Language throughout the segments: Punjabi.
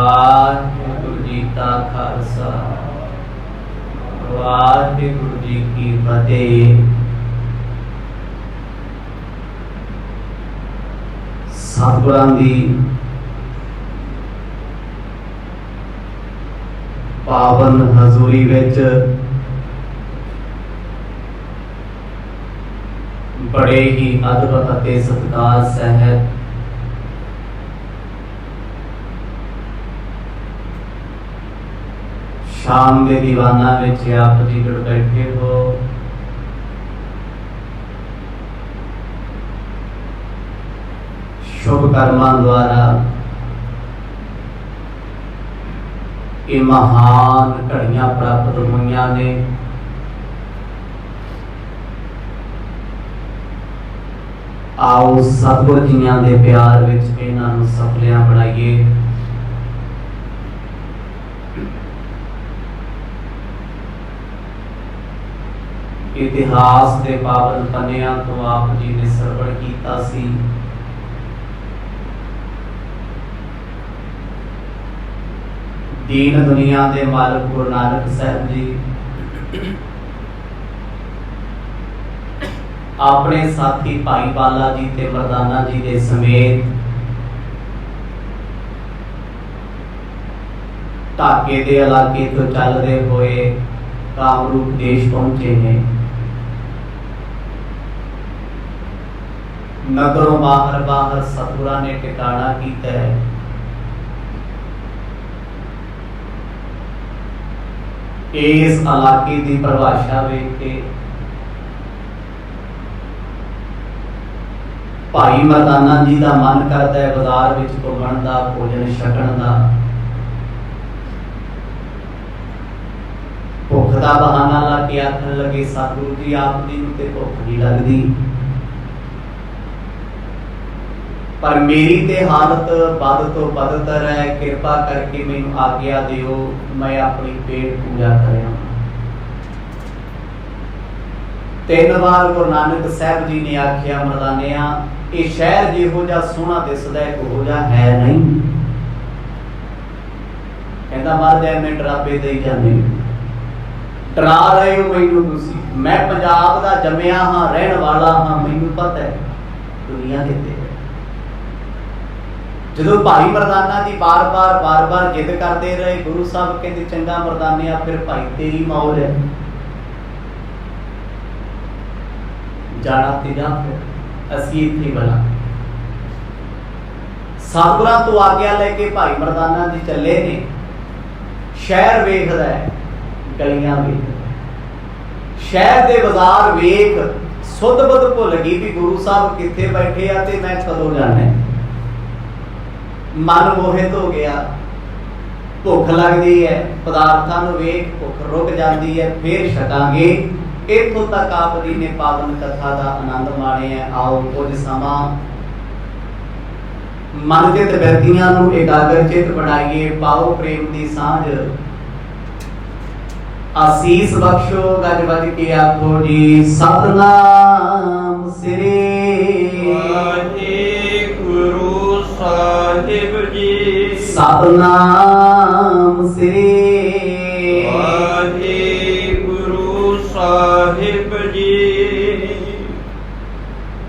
वाहिगुरु जी का खालसा वाहिगुरु जी की फतेह। सतगुरां दी पावन हजूरी विच बड़े ही अदब अते सत्कार सहित शाम के दीवाना विच आप जी जुड़ बैठे हो। शुभ कर्मां द्वारा ये महान घड़ियां प्राप्त हुई ने। आओ सतगुर जियां दे प्यार विच इन्हां नूं सफलियां बनाइए। इतिहास के पावन पन्नियां तो आप जी ने सरवण कीता सी। दीन दुनिया के मालिक गुरु नानक साहब जी अपने साथी भाई बाला जी ते मरदाना जी के समेत ढाके के इलाके तो चलते हुए कामरूप देश पहुंचे हैं। नगरों बाहर बाहर सतगुरां ने टिकाणा कीता है। इस इलाके की परिभाषा वेख के भाई मरदाना जी का मन करता है बाजार विच घुमण दा, भोजन छकण दा। भुख का बहाना ला के आखन लगे सतगुरु जी आप जी नूं ते भुख नहीं लगती, पर मेरी ते हालत बद तो बदतर है, कृपा करके मैनूं आग्या दिओ मैं अपनी पेट पूजा करिया। 3 बार गुरु नानक साहब जी ने आख्या मरदानिया ये शहर जिहो जिहा सोहना दिसदा है उहो जिहा है नहीं। कहंदा महाराज मैं डराबे दई जांदे, डरा रहे हो मैनूं तुसीं। मैं पंजाब दा जम्मिया हां, रहण वाला हां, मैनूं पता है दुनिया कित्थे। जदों भाई मरदाना जी बार बार जिद करते रहे, गुरु साहब कहते चंगा मरदानिया फिर भाई तेरी मौज है, जाना ते जा, फिर असीं इत्थे भला। सतगुरां तो आग्या लेके भाई मरदाना जी चले ने। शहर वेखदा है, गलियां वेखदा है, शहर दे बाजार वेख सुध बुध भुल गई भी गुरु साहब कित्थे बैठे आ ते मैं कदों जाना है। मन मोहित हो गया, भुख लगती है, पदार्थां नूं वेख भुख रुक जाती है, फिर छकांगे। इत्थों तक आप जी ने पावन कथा का आनंद माणिया। आओ कुछ समा मनचित व्यक्तियों नूं एकाग्रचित बनाइए, पाओ प्रेम की सांझ, आसीस बख्शो, गज बज के आखो जी सतनाम श्री वाहिगुरु साहिब जी। सतनाम श्री वाहिगुरु साहिब जी।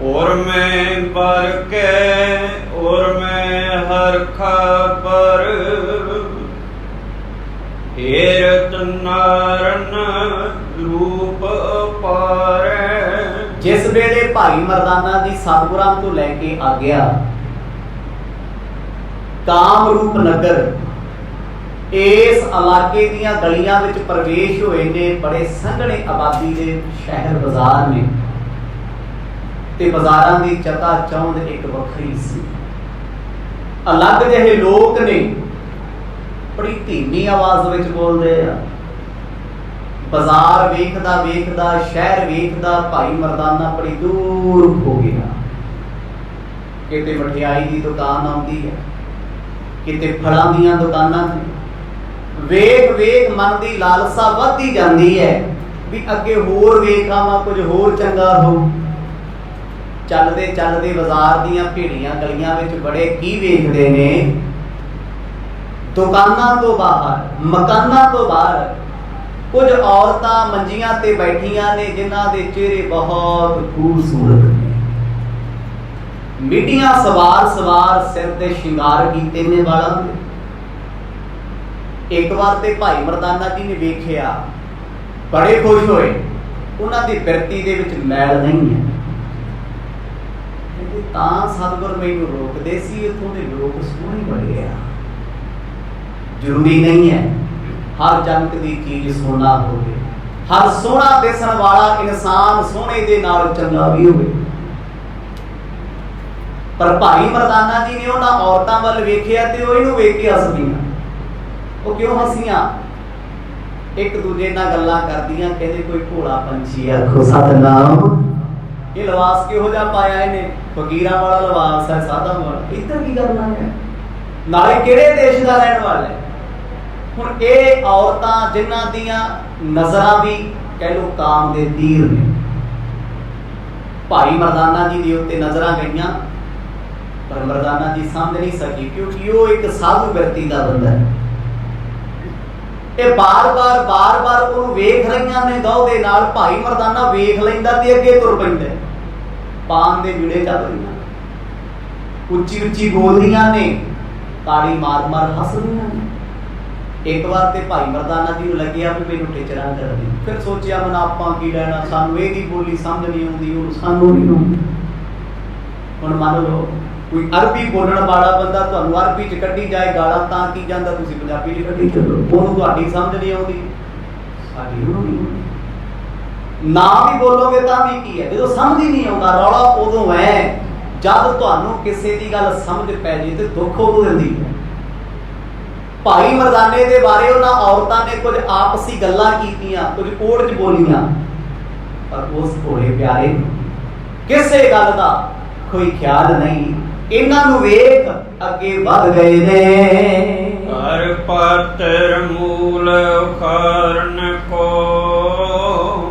और मैं बर के और मैं हर खबर हेरत नारन रूप पारे। जिस वेले भाई मरदाना जी सतगुरां तो लैके आ गया, कामरूप नगर इस इलाके दीयां गलियां विच प्रवेश होए ने। बड़े संघने आबादी दे शहर बाजार ने ते बाजारां दी चका चौंध एक वखरी सी। अलग जहे लोक ने, बड़ी धीमी आवाज विच बोलदे आ। बाजार वेखदा वेखदा, शहर वेखदा भाई मरदाना बड़ी दूर हो गया। किते मठियाई की दुकान आउंदी है, किते फलां दीयां दुकानां ने। वेख वेख मन की लालसा वधदी जाती है भी अगे होर वेख आवां, कुछ होर चंगा हो। चलते चलते बाजार दीयां भीड़ियां गलियां विच बड़े की वेखदे ने, ਦੁਕਾਨਾਂ ਤੋਂ ਬਾਹਰ, ਮਕਾਨਾਂ ਤੋਂ ਬਾਹਰ ਕੁਝ ਔਰਤਾਂ ਮੰਜੀਆਂ ਤੇ ਬੈਠੀਆਂ ਨੇ ਜਿਨ੍ਹਾਂ ਦੇ ਚਿਹਰੇ ਬਹੁਤ ਖੂਬਸੂਰਤ ਨੇ। ਮਿੱਡੀਆਂ ਸਵਾਰ ਸਿਰ ਤੇ ਸ਼ਿੰਗਾਰ ਕੀਤੇ ਨੇ ਵਾਲਾਂ ਦੇ। ਇੱਕ ਵਾਰ ਤੇ ਭਾਈ ਮਰਦਾਨਾ ਜੀ ਨੇ ਵੇਖਿਆ, ਬੜੇ ਖੁਸ਼ ਹੋਏ। ਉਹਨਾਂ ਦੀ ਬਿਰਤੀ ਦੇ ਵਿੱਚ ਮੈਲ ਨਹੀਂ ਹੈ। ਤਾਂ ਸਤਿਗੁਰ ਮੈਨੂੰ ਰੋਕਦੇ ਸੀ, ਇੱਥੋਂ ਦੇ ਲੋਕ ਸੋਹਣੇ ਬੜੇ ਆ। ਜ਼ਰੂਰੀ ਨਹੀਂ ਹੈ ਹਰ ਜਨਕ ਦੀ ਚੀਜ਼ ਸੋਨਾ ਹੋਵੇ, ਹਰ ਸੋਹਣਾ ਦਿਸਣ ਵਾਲਾ ਇਨਸਾਨ ਸੋਹਣੇ ਦੇ ਨਾਲ ਚੰਗਾ ਵੀ ਹੋਵੇ। ਪਰ ਭਾਈ ਮਰਦਾਨਾ ਜੀ ਨੇ ਉਹਨਾਂ ਔਰਤਾਂ ਵੱਲ ਵੇਖਿਆ ਤੇ ਉਹ ਇਹਨੂੰ ਵੇਖ ਕੇ ਹੱਸਦੀਆਂ। ਉਹ ਕਿਉਂ ਹੱਸੀਆਂ? ਇੱਕ ਦੂਜੇ ਨਾਲ ਗੱਲਾਂ ਕਰਦੀਆਂ, ਕਹਿੰਦੇ ਕੋਈ ਭੋਲਾ ਪੰਛੀ ਆਖੋ ਸਤਨਾਮ। ਇਹ ਲਿਬਾਸ ਕਿਹੋ ਜਿਹਾ ਪਾਇਆ ਇਹਨੇ? ਫਕੀਰਾਂ ਵਾਲਾ ਲਿਬਾਸ ਹੈ, ਸਾਦਾ ਵਾਲਾ। ਇੱਧਰ ਕੀ ਕਰਨਾ ਹੈ? ਨਾਲੇ ਕਿਹੜੇ ਦੇਸ਼ ਦਾ ਰਹਿਣ ਵਾਲਾ ਹੈ? ਹੁਣ ਇਹ ਔਰਤਾਂ ਜਿਨ੍ਹਾਂ ਦੀਆਂ ਨਜ਼ਰਾਂ ਵੀ ਕਹਿ ਲੋ ਕਾਮ ਦੇ ਤੀਰ ਨੇ, ਭਾਈ ਮਰਦਾਨਾ ਜੀ ਦੇ ਉੱਤੇ ਨਜ਼ਰਾਂ ਗਈਆਂ, ਪਰ ਮਰਦਾਨਾ ਜੀ ਸਮਝ ਨਹੀਂ ਸਕੀ ਕਿਉਂਕਿ ਉਹ ਇੱਕ ਸਾਧੂ ਵਿਅਕਤੀ ਦਾ ਬੰਦਾ ਹੈ। ਇਹ ਬਾਰ-ਬਾਰ ਉਹਨੂੰ ਵੇਖ ਰਹੀਆਂ ਨੇ ਗੌ ਦੇ ਨਾਲ। ਭਾਈ ਮਰਦਾਨਾ ਵੇਖ ਲੈਂਦਾ ਤੇ ਅੱਗੇ ਤੁਰ ਪੈਂਦਾ। ਪਾਨ ਦੇ ਵਿੜੇ ਚੱਲ ਰਹੀਆਂ, ਉੱਚੀ ਬੋਲਦੀਆਂ ਨੇ, ਤਾੜੀ ਮਾਰ ਹੱਸਦੀਆਂ ਨੇ। ਇੱਕ ਵਾਰ ਤੇ ਭਾਈ ਮਰਦਾਨਾ ਜੀ ਨੂੰ ਲੱਗਿਆ ਵੀ ਮੈਨੂੰ ਟੀਚਰਾਂ ਕਰਦੀ। ਫਿਰ ਸੋਚਿਆ ਮਨ ਆਪਾਂ ਕੀ ਲੈਣਾ, ਸਾਨੂੰ ਇਹਦੀ ਬੋਲੀ ਸਮਝ ਨਹੀਂ ਆਉਂਦੀ, ਉਹ ਸਾਨੂੰ ਨਹੀਂ ਆਉਂਦੀ। ਹੁਣ ਮੰਨ ਲਓ ਕੋਈ ਅਰਬੀ ਬੋਲਣ ਵਾਲਾ ਬੰਦਾ ਤੁਹਾਨੂੰ ਅਰਬੀ ਚ ਕੱਢੀ ਜਾਏ ਗਾਲਾਂ, ਤਾਂ ਕੀ ਜਾਂਦਾ, ਤੁਸੀਂ ਪੰਜਾਬੀ ਚ ਕੱਢੀ ਚੱਲੋ। ਉਹਨੂੰ ਤੁਹਾਡੀ ਸਮਝ ਨਹੀਂ ਆਉਂਦੀ, ਸਾਡੀ ਉਹਨੂੰ ਨਹੀਂ ਆਉਂਦੀ। ਨਾ ਵੀ ਬੋਲੋਗੇ ਤਾਂ ਵੀ ਕੀ ਹੈ, ਜਦੋਂ ਸਮਝ ਹੀ ਨਹੀਂ ਆਉਂਦਾ। ਰੌਲਾ ਉਦੋਂ ਹੈ ਜਦ ਤੁਹਾਨੂੰ ਕਿਸੇ ਦੀ ਗੱਲ ਸਮਝ ਪੈ ਜੇ ਤੇ ਦੁੱਖ ਉਦੋਂ ਦਿੰਦੀ ਹੈ। ਭਾਈ ਮਰਦਾਨੇ ਦੇ ਬਾਰੇ ਉਹਨਾਂ ਔਰਤਾਂ ਨੇ ਕੁਝ ਆਪਸੀ ਗੱਲਾਂ ਕੀਤੀਆਂ, ਕੁਝ ਕੋੜ ਚ ਬੋਲੀਆਂ, ਪਰ ਉਸ ਭੋਲੇ ਪਿਆਰੇ ਕਿਸੇ ਗੱਲ ਦਾ ਕੋਈ ਖਿਆਲ ਨਹੀਂ। ਇਹਨਾਂ ਨੂੰ ਵੇਖ ਅੱਗੇ ਵਧ ਗਏ ਨੇ। ਹਰ ਪਾਤਰ ਮੂਲ ਉਖਾਰਨ ਕੋ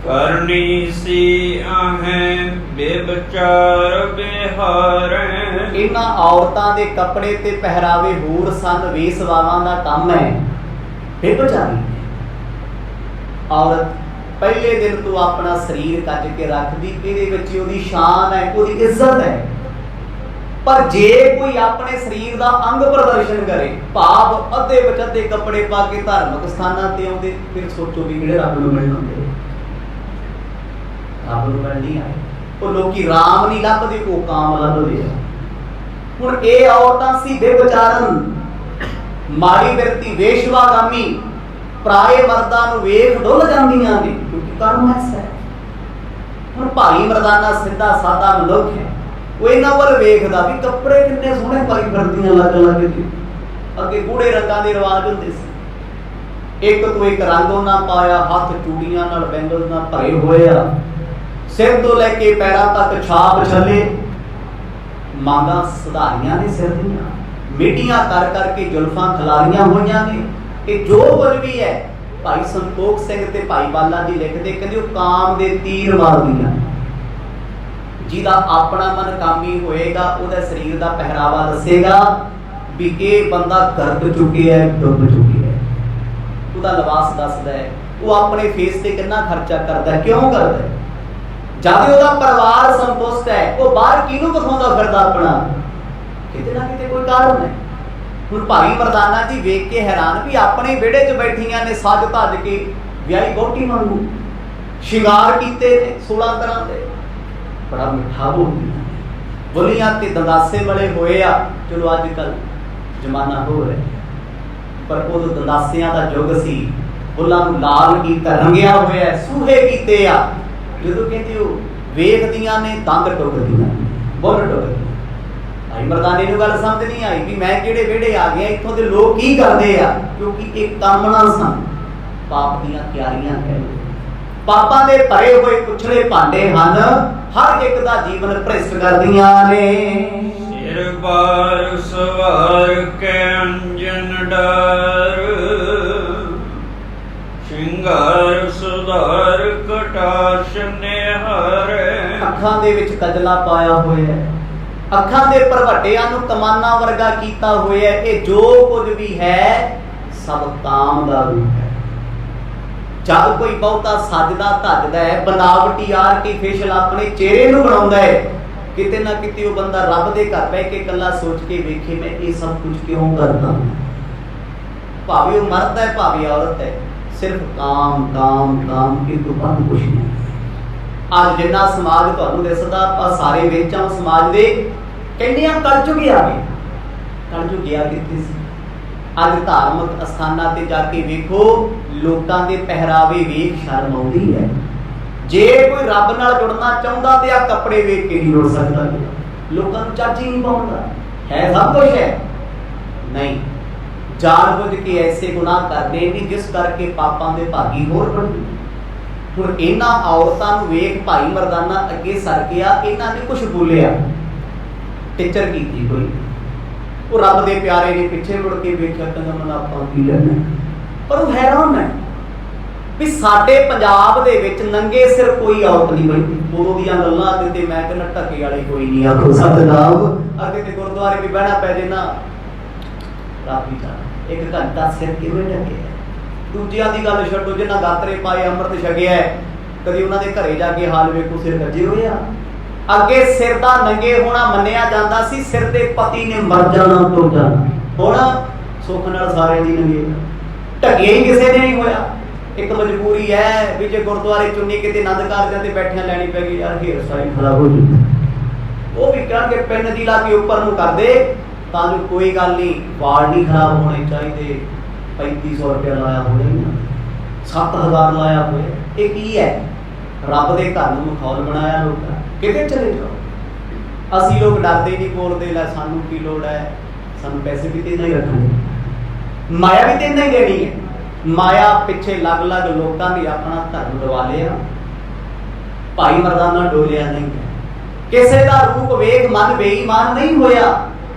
ਕਰਨੀ ਸੀ ਆਹੇ ਬੇਵਿਚਾਰ ਬਿਹਾਰੇ। ਇਹਨਾਂ ਔਰਤਾਂ ਦੇ ਕੱਪੜੇ ਤੇ ਪਹਿਰਾਵੇ ਹੋਰ ਸਨ, ਵੇਸਵਾਵਾਂ ਦਾ ਕੰਮ ਹੈ। ਬੇਵਿਚਾਰੀ ਔਰਤ ਪਹਿਲੇ ਦਿਨ ਤੋਂ ਆਪਣਾ ਸਰੀਰ ਕੱਜ ਕੇ ਰੱਖਦੀ, ਇਹਦੇ ਵਿੱਚ ਉਹਦੀ ਸ਼ਾਨ ਹੈ, ਉਹਦੀ ਇੱਜ਼ਤ ਹੈ। ਪਰ ਜੇ ਕੋਈ ਆਪਣੇ ਸਰੀਰ ਦਾ ਅੰਗ ਪ੍ਰਦਰਸ਼ਨ ਕਰੇ, ਭਾਵ ਅੱਧੇ ਵਿੱਚ ਅੱਧੇ ਕੱਪੜੇ ਪਾ ਕੇ ਧਾਰਮਿਕ ਸਥਾਨਾਂ ਤੇ ਆਉਂਦੇ, ਫਿਰ ਸੋਚੋ ਵੀ ਕਿਹੜੇ ਰੱਬ ਨੂੰ ਮਿਲਣ ਆਉਂਦੇ। ਰੱਬ ਨੂੰ ਮਿਲਣ ਨਹੀਂ ਆਏ। ਉਹ ਲੋਕੀ ਰਾਮ ਨਹੀਂ ਲੱਭਦੇ, ਉਹ ਕਾਮ ਲੱਭਦੇ ਆ। ਹੁਣ ਇਹ ਔਰਤਾਂ ਸੀ ਬੇਵਿਚਾਰਨ, ਮਾੜੀ ਬਿਰਤੀ, ਵੇਸ਼ਵਾਗਾਮੀ, ਪਰਾਏ ਮਰਦਾਂ ਨੂੰ ਵੇਖ ਡੁੱਲ ਜਾਂਦੀਆਂ ਨੇ, ਕਿਉਂਕਿ ਕਰਮ ਐਸਾ ਹੈ। ਹੁਣ ਭਾਈ ਮਰਦਾਨਾ ਸਿੱਧਾ ਸਾਦਾ ਮਨੁੱਖ ਹੈ। ਉਹ ਇਹਨਾਂ ਵੱਲ ਵੇਖਦਾ ਵੀ ਕੱਪੜੇ ਕਿੰਨੇ ਸੋਹਣੇ ਪਾਈ ਫਿਰਦੀਆਂ ਲੱਗ ਜੀ। ਅੱਗੇ ਗੂੜੇ ਰੰਗਾਂ ਦੇ ਰਿਵਾਜ ਹੁੰਦੇ ਸੀ, ਇੱਕ ਤੋਂ ਇੱਕ ਰੰਗ ਉਹਨਾਂ ਪਾਇਆ, ਹੱਥ ਚੂੜੀਆਂ ਨਾਲ, ਬੈਂਗਲ ਨਾਲ ਭਰੇ ਹੋਏ ਆ, ਸਿਰ ਤੋਂ ਲੈ ਕੇ ਪੈਰਾਂ ਤੱਕ ਛਾਪ ਛੱਲੇ, ਮਾਂਗਾਂ ਸਧਾਰੀਆਂ ਨੇ ਸਿਰ ਦੀਆਂ, ਮਿੱਟੀਆਂ ਕਰ ਕਰਕੇ ਜ਼ੁਲਫਾਂ ਖਿਲਾਰੀਆਂ ਹੋਈਆਂ ਨੇ। ਇਹ ਜੋ ਕੁਝ ਵੀ ਹੈ, ਭਾਈ ਸੰਤੋਖ ਸਿੰਘ ਤੇ ਭਾਈ ਬਾਲਾ ਜੀ ਲਿਖਦੇ, ਕਹਿੰਦੇ ਉਹ ਕਾਮ ਦੇ ਤੀਰ ਮਾਰਦੀਆਂ। ਜਿਹਦਾ ਆਪਣਾ ਮਨ ਕਾਮੀ ਹੋਏਗਾ, ਉਹਦਾ ਸਰੀਰ ਦਾ ਪਹਿਰਾਵਾ ਦੱਸੇਗਾ ਵੀ ਇਹ ਬੰਦਾ ਗਰਕ ਚੁੱਕਿਆ ਹੈ, ਡੁੱਬ ਚੁੱਕਿਆ ਹੈ। ਉਹਦਾ ਲਿਬਾਸ ਦੱਸਦਾ ਹੈ, ਉਹ ਆਪਣੇ ਫੇਸ ਤੇ ਕਿੰਨਾ ਖਰਚਾ ਕਰਦਾ, ਕਿਉਂ ਕਰਦਾ ਹੈ। ਜਦ ਉਹਦਾ ਪਰਿਵਾਰ ਸੰਤੁਸ਼ਟ ਹੈ, ਉਹ ਬਾਹਰ ਕਿਹਨੂੰ ਦਿਖਾਉਂਦਾ ਫਿਰਦਾ ਆਪਣਾ? ਕਿਤੇ ਨਾ ਕਿਤੇ ਕੋਈ ਕਾਰਨ ਹੈ। ਹੁਣ ਭਾਈ ਮਰਦਾਨਾ ਜੀ ਵੇਖ ਕੇ ਹੈਰਾਨ ਵੀ ਆਪਣੇ ਵਿਹੜੇ 'ਚ ਬੈਠੀਆਂ ਨੇ, ਸੱਜ ਧੱਜ ਕੇ ਵਿਆਹੀ ਵਹੁਟੀ ਵਾਂਗੂ, ਸ਼ਿੰਗਾਰ ਕੀਤੇ ਨੇ 16 ਤਰ੍ਹਾਂ ਦੇ, ਬੜਾ ਮਿੱਠਾ ਬੋਲਦੀਆਂ, ਬੋਲੀਆਂ ਤੇ ਦੰਦਾਸੇ ਵਾਲੇ ਹੋਏ ਆ। ਚਲੋ ਅੱਜ ਕੱਲ ਜ਼ਮਾਨਾ ਹੋ ਰਿਹਾ, ਪਰ ਉਦੋਂ ਦੰਦਾਸਿਆਂ ਦਾ ਯੁੱਗ ਸੀ। ਬੁੱਲਾਂ ਨੂੰ ਲਾਲ ਕੀਤਾ, ਰੰਗਿਆ ਹੋਇਆ, ਸੂਹੇ ਕੀਤੇ ਆ। ਜਦੋਂ ਕਹਿੰਦੇ ਉਹ ਵੇਖਦੀਆਂ ਨੇ, ਦੰਦ ਟੁੱਕਦੀਆਂ, ਬੁੱਲ ਟੁੱਕਦੀਆਂ। ਭਾਈ ਮਰਦਾਨੇ ਨੂੰ ਗੱਲ ਸਮਝ ਨਹੀਂ ਆਈ ਵੀ ਮੈਂ ਕਿਹੜੇ ਵਿਹੜੇ ਆ ਗਿਆ, ਇੱਥੋਂ ਦੇ ਲੋਕ ਕੀ ਕਰਦੇ ਆ, ਕਿਉਂਕਿ ਇਹ ਕਾਮਨਾ ਸਨ, ਪਾਪ ਦੀਆਂ ਤਿਆਰੀਆਂ ਹੈ। ਪਾਪਾਂ ਦੇ ਭਰੇ ਹੋਏ ਕੁਛੜੇ ਭਾਂਡੇ ਹਨ, ਹਰ ਇੱਕ ਦਾ ਜੀਵਨ ਭ੍ਰਿਸ਼ਟ ਕਰਦੀਆਂ ਨੇ। ਸਿਰ ਬਾਰ ਸਵਾਰ ਕੇ ਅੰਜਨ ਡਰ, ਸ਼ਿੰਗਾਰ ਸੁਧਾਰ ਕਟਾਸ਼ ਨਿਹਾਰੇ। ਅੱਖਾਂ ਦੇ ਵਿੱਚ ਕਜਲਾ ਪਾਇਆ ਹੋਇਆ, ਅੱਖਾਂ ਦੇ ਭਰਵੱਟਿਆਂ ਨੂੰ ਕਮਾਨਾਂ ਵਰਗਾ ਕੀਤਾ ਹੋਇਆ। ਇਹ ਜੋ ਕੁਝ ਵੀ ਹੈ ਸਭ ਕਾਮ ਦਾ ਰੂਪ ਹੈ। ਜਦ ਕੋਈ ਬਹੁਤਾ ਸੱਜਦਾ ਧੱਜਦਾ ਹੈ, ਬਨਾਵਟੀ ਆਰਟੀਫਿਸ਼ਲ ਆਪਣੇ ਚਿਹਰੇ ਨੂੰ ਬਣਾਉਂਦਾ ਹੈ, ਕਿਤੇ ਨਾ ਕਿਤੇ ਉਹ ਬੰਦਾ ਰੱਬ ਦੇ ਘਰ ਬਹਿ ਕੇ ਇਕੱਲਾ ਸੋਚ ਕੇ ਵੇਖੇ, ਮੈਂ ਇਹ ਸਭ ਕੁਝ ਕਿਉਂ ਕਰਦਾ। ਭਾਵੇਂ ਉਹ ਮਰਦ ਹੈ ਭਾਵੇਂ ਔਰਤ ਹੈ, ਸਿਰਫ ਕਾਮ ਕਾਮ ਕਾਮ, ਇਹ ਤੋਂ ਬਾਅਦ ਕੁਛ ਨਹੀਂ। ਅੱਜ ਜਿੰਨਾ ਸਮਾਜ ਤੁਹਾਨੂੰ ਦਿਸਦਾ, ਆਪਾਂ ਸਾਰੇ ਵਿੱਚ ਆ ਸਮਾਜ ਦੇ। ਕਹਿੰਦੇ ਆ ਕਲਯੁਗ ਆ ਗਏ, ਕਲਯੁਗ ਗਿਆ ਕਿੱਥੇ ਸੀ? ਅੱਜ ਧਾਰਮਿਕ ਅਸਥਾਨਾਂ ਤੇ ਜਾ ਕੇ ਵੇਖੋ, ਲੋਕਾਂ ਦੇ ਪਹਿਰਾਵੇ ਵੇਖ ਸ਼ਰਮ ਆਉਂਦੀ ਹੈ। ਜੇ ਕੋਈ ਰੱਬ ਨਾਲ ਜੁੜਨਾ ਚਾਹੁੰਦਾ ਤੇ ਆ ਕੱਪੜੇ ਵੇਖ ਕੇ ਨਹੀਂ ਜੁੜ ਸਕਦਾ। ਲੋਕਾਂ ਨੂੰ ਚੱਜ ਹੀ ਨਹੀਂ ਪਾਉਂਦਾ, ਹੈ ਸਭ ਕੁਝ ਹੈ ਨਹੀਂ। ਜਾਣ ਬੁੱਝ ਕੇ ਐਸੇ ਗੁਨਾਹ ਕਰਦੇ ਨੇ ਜਿਸ ਕਰਕੇ ਪਾਪਾਂ ਦੇ ਭਾਗੀ ਹੋਰ ਬਣਦੇ। ਹੁਣ ਇਹਨਾਂ ਔਰਤਾਂ ਨੂੰ ਵੇਖ ਭਾਈ ਮਰਦਾਨਾ ਅੱਗੇ ਸਰ ਗਿਆ, ਇਹਨਾਂ ਨੇ ਕੁਝ ਬੋਲਿਆ, ਟੀਚਰ ਕੀਤੀ ਕੋਈ, ਉਹ ਰੱਬ ਦੇ ਪਿਆਰੇ ਨੇ ਪਿੱਛੇ ਮੁੜ ਕੇ ਵੇਖਿਆ, ਕਹਿੰਦਾ ਮਨ ਆਪਾਂ ਕੀ ਲੈਣਾ। ਪਰ ਉਹ ਹੈਰਾਨ ਹੈ ਵੀ ਸਾਡੇ ਪੰਜਾਬ ਦੇ ਵਿੱਚ ਨੰਗੇ ਸਿਰ ਕੋਈ ਔਰਤ ਨਹੀਂ ਬੈਠੀ। ਉਦੋਂ ਦੀਆਂ ਗੱਲਾਂ ਤੇ ਮੈਂ ਕਹਿੰਦਾ ਢੱਕੇ ਵਾਲੀ ਕੋਈ ਨਹੀਂ। ਆਖੋ ਸਤਿਨਾਮ। ਅੱਗੇ ਤੇ ਗੁਰਦੁਆਰੇ ਵੀ ਬਹਿਣਾ ਪੈ ਜੇ ਨਾ, ਰਾਤ ਵੀ ਜਾਣਾ 1 ਘੰਟਾ ਸਿਰ ਕਿਵੇਂ ਢੱਕੇ। ਦੂਜਿਆਂ ਦੀ ਗੱਲ ਛੱਡੋ, ਜਿਨ੍ਹਾਂ ਗਾਤਰੇ ਪਾਏ ਅੰਮ੍ਰਿਤ ਛਕਿਆ, ਕਦੀ ਉਹਨਾਂ ਦੇ ਘਰੇ ਜਾ ਕੇ ਹਾਲ ਵੇਖੋ, ਸਿਰ ਗੱਜੇ ਹੋਏ ਆ। ਅੱਗੇ ਸਿਰ ਦਾ ਨੰਗੇ ਹੋਣਾ ਮੰਨਿਆ ਜਾਂਦਾ ਸੀ, ਸਿਰ ਦੇ ਪਤੀ ਨੇ ਮਰ ਜਾਣਾ ਤੁਰ ਜਾਣਾ। ਹੁਣ ਸੁੱਖ ਨਾਲ ਸਾਰੇ ਦੀ ਨੰਗੇ, ਢੱਕਿਆ ਹੀ ਕਿਸੇ ਨੇ ਨਹੀਂ ਹੋਇਆ। ਇੱਕ ਮਜਬੂਰੀ ਹੈ ਵੀ ਜੇ ਗੁਰਦੁਆਰੇ ਚੁੰਨੀ ਕਿਤੇ ਆਨੰਦ ਕਾਰਜਾਂ ਤੇ ਬੈਠਿਆਂ ਲੈਣੀ ਪੈ ਗਈ, ਯਾਰ ਹੇਅਰ ਸਟਾਈਲ ਖਰਾਬ ਹੋ ਜੂਗਾ, ਉਹ ਵੀ ਕਹਿਣਗੇ ਪਿੰਨ ਦੀ ਲਾ ਕੇ ਉੱਪਰ ਨੂੰ ਕਰ ਦੇ, ਤਾਂ ਜੋ ਕੋਈ ਗੱਲ ਨਹੀਂ, ਵਾਲ ਨਹੀਂ ਖਰਾਬ ਹੋਣੇ ਚਾਹੀਦੇ। 3500 ਰੁਪਇਆ ਲਾਇਆ ਹੋਇਆ, 7000 ਲਾਇਆ ਹੋਇਆ, ਇਹ ਕੀ ਹੈ? ਰੱਬ ਦੇ ਘਰ ਨੂੰ ਮਖੌਲ ਬਣਾਇਆ ਲੋਕਾਂ। ਕਿਤੇ ਚਲੇ ਜਾਓ, ਅਸੀਂ ਲੋਕ ਡਰਦੇ ਨਹੀਂ, ਬੋਲਦੇ ਲੈ ਸਾਨੂੰ ਕੀ ਲੋੜ ਹੈ, ਸਾਨੂੰ ਪੈਸੇ ਵੀ ਤੇ ਨਹੀਂ ਰੱਖਣੇ, ਮਾਇਆ ਵੀ ਤੇ ਨਹੀਂ ਦੇਣੀ ਹੈ। ਮਾਇਆ ਪਿੱਛੇ ਲੱਗ ਲੱਗ ਲੋਕਾਂ ਨੇ ਆਪਣਾ ਧਰਮ ਡਵਾ ਲਿਆ। ਭਾਈ ਮਰਦਾਨਾ ਡੋਲਿਆ ਨਹੀਂ, ਕਿਸੇ ਦਾ ਰੂਪ ਵੇਖ ਮਨ ਬੇਈਮਾਨ ਨਹੀਂ ਹੋਇਆ।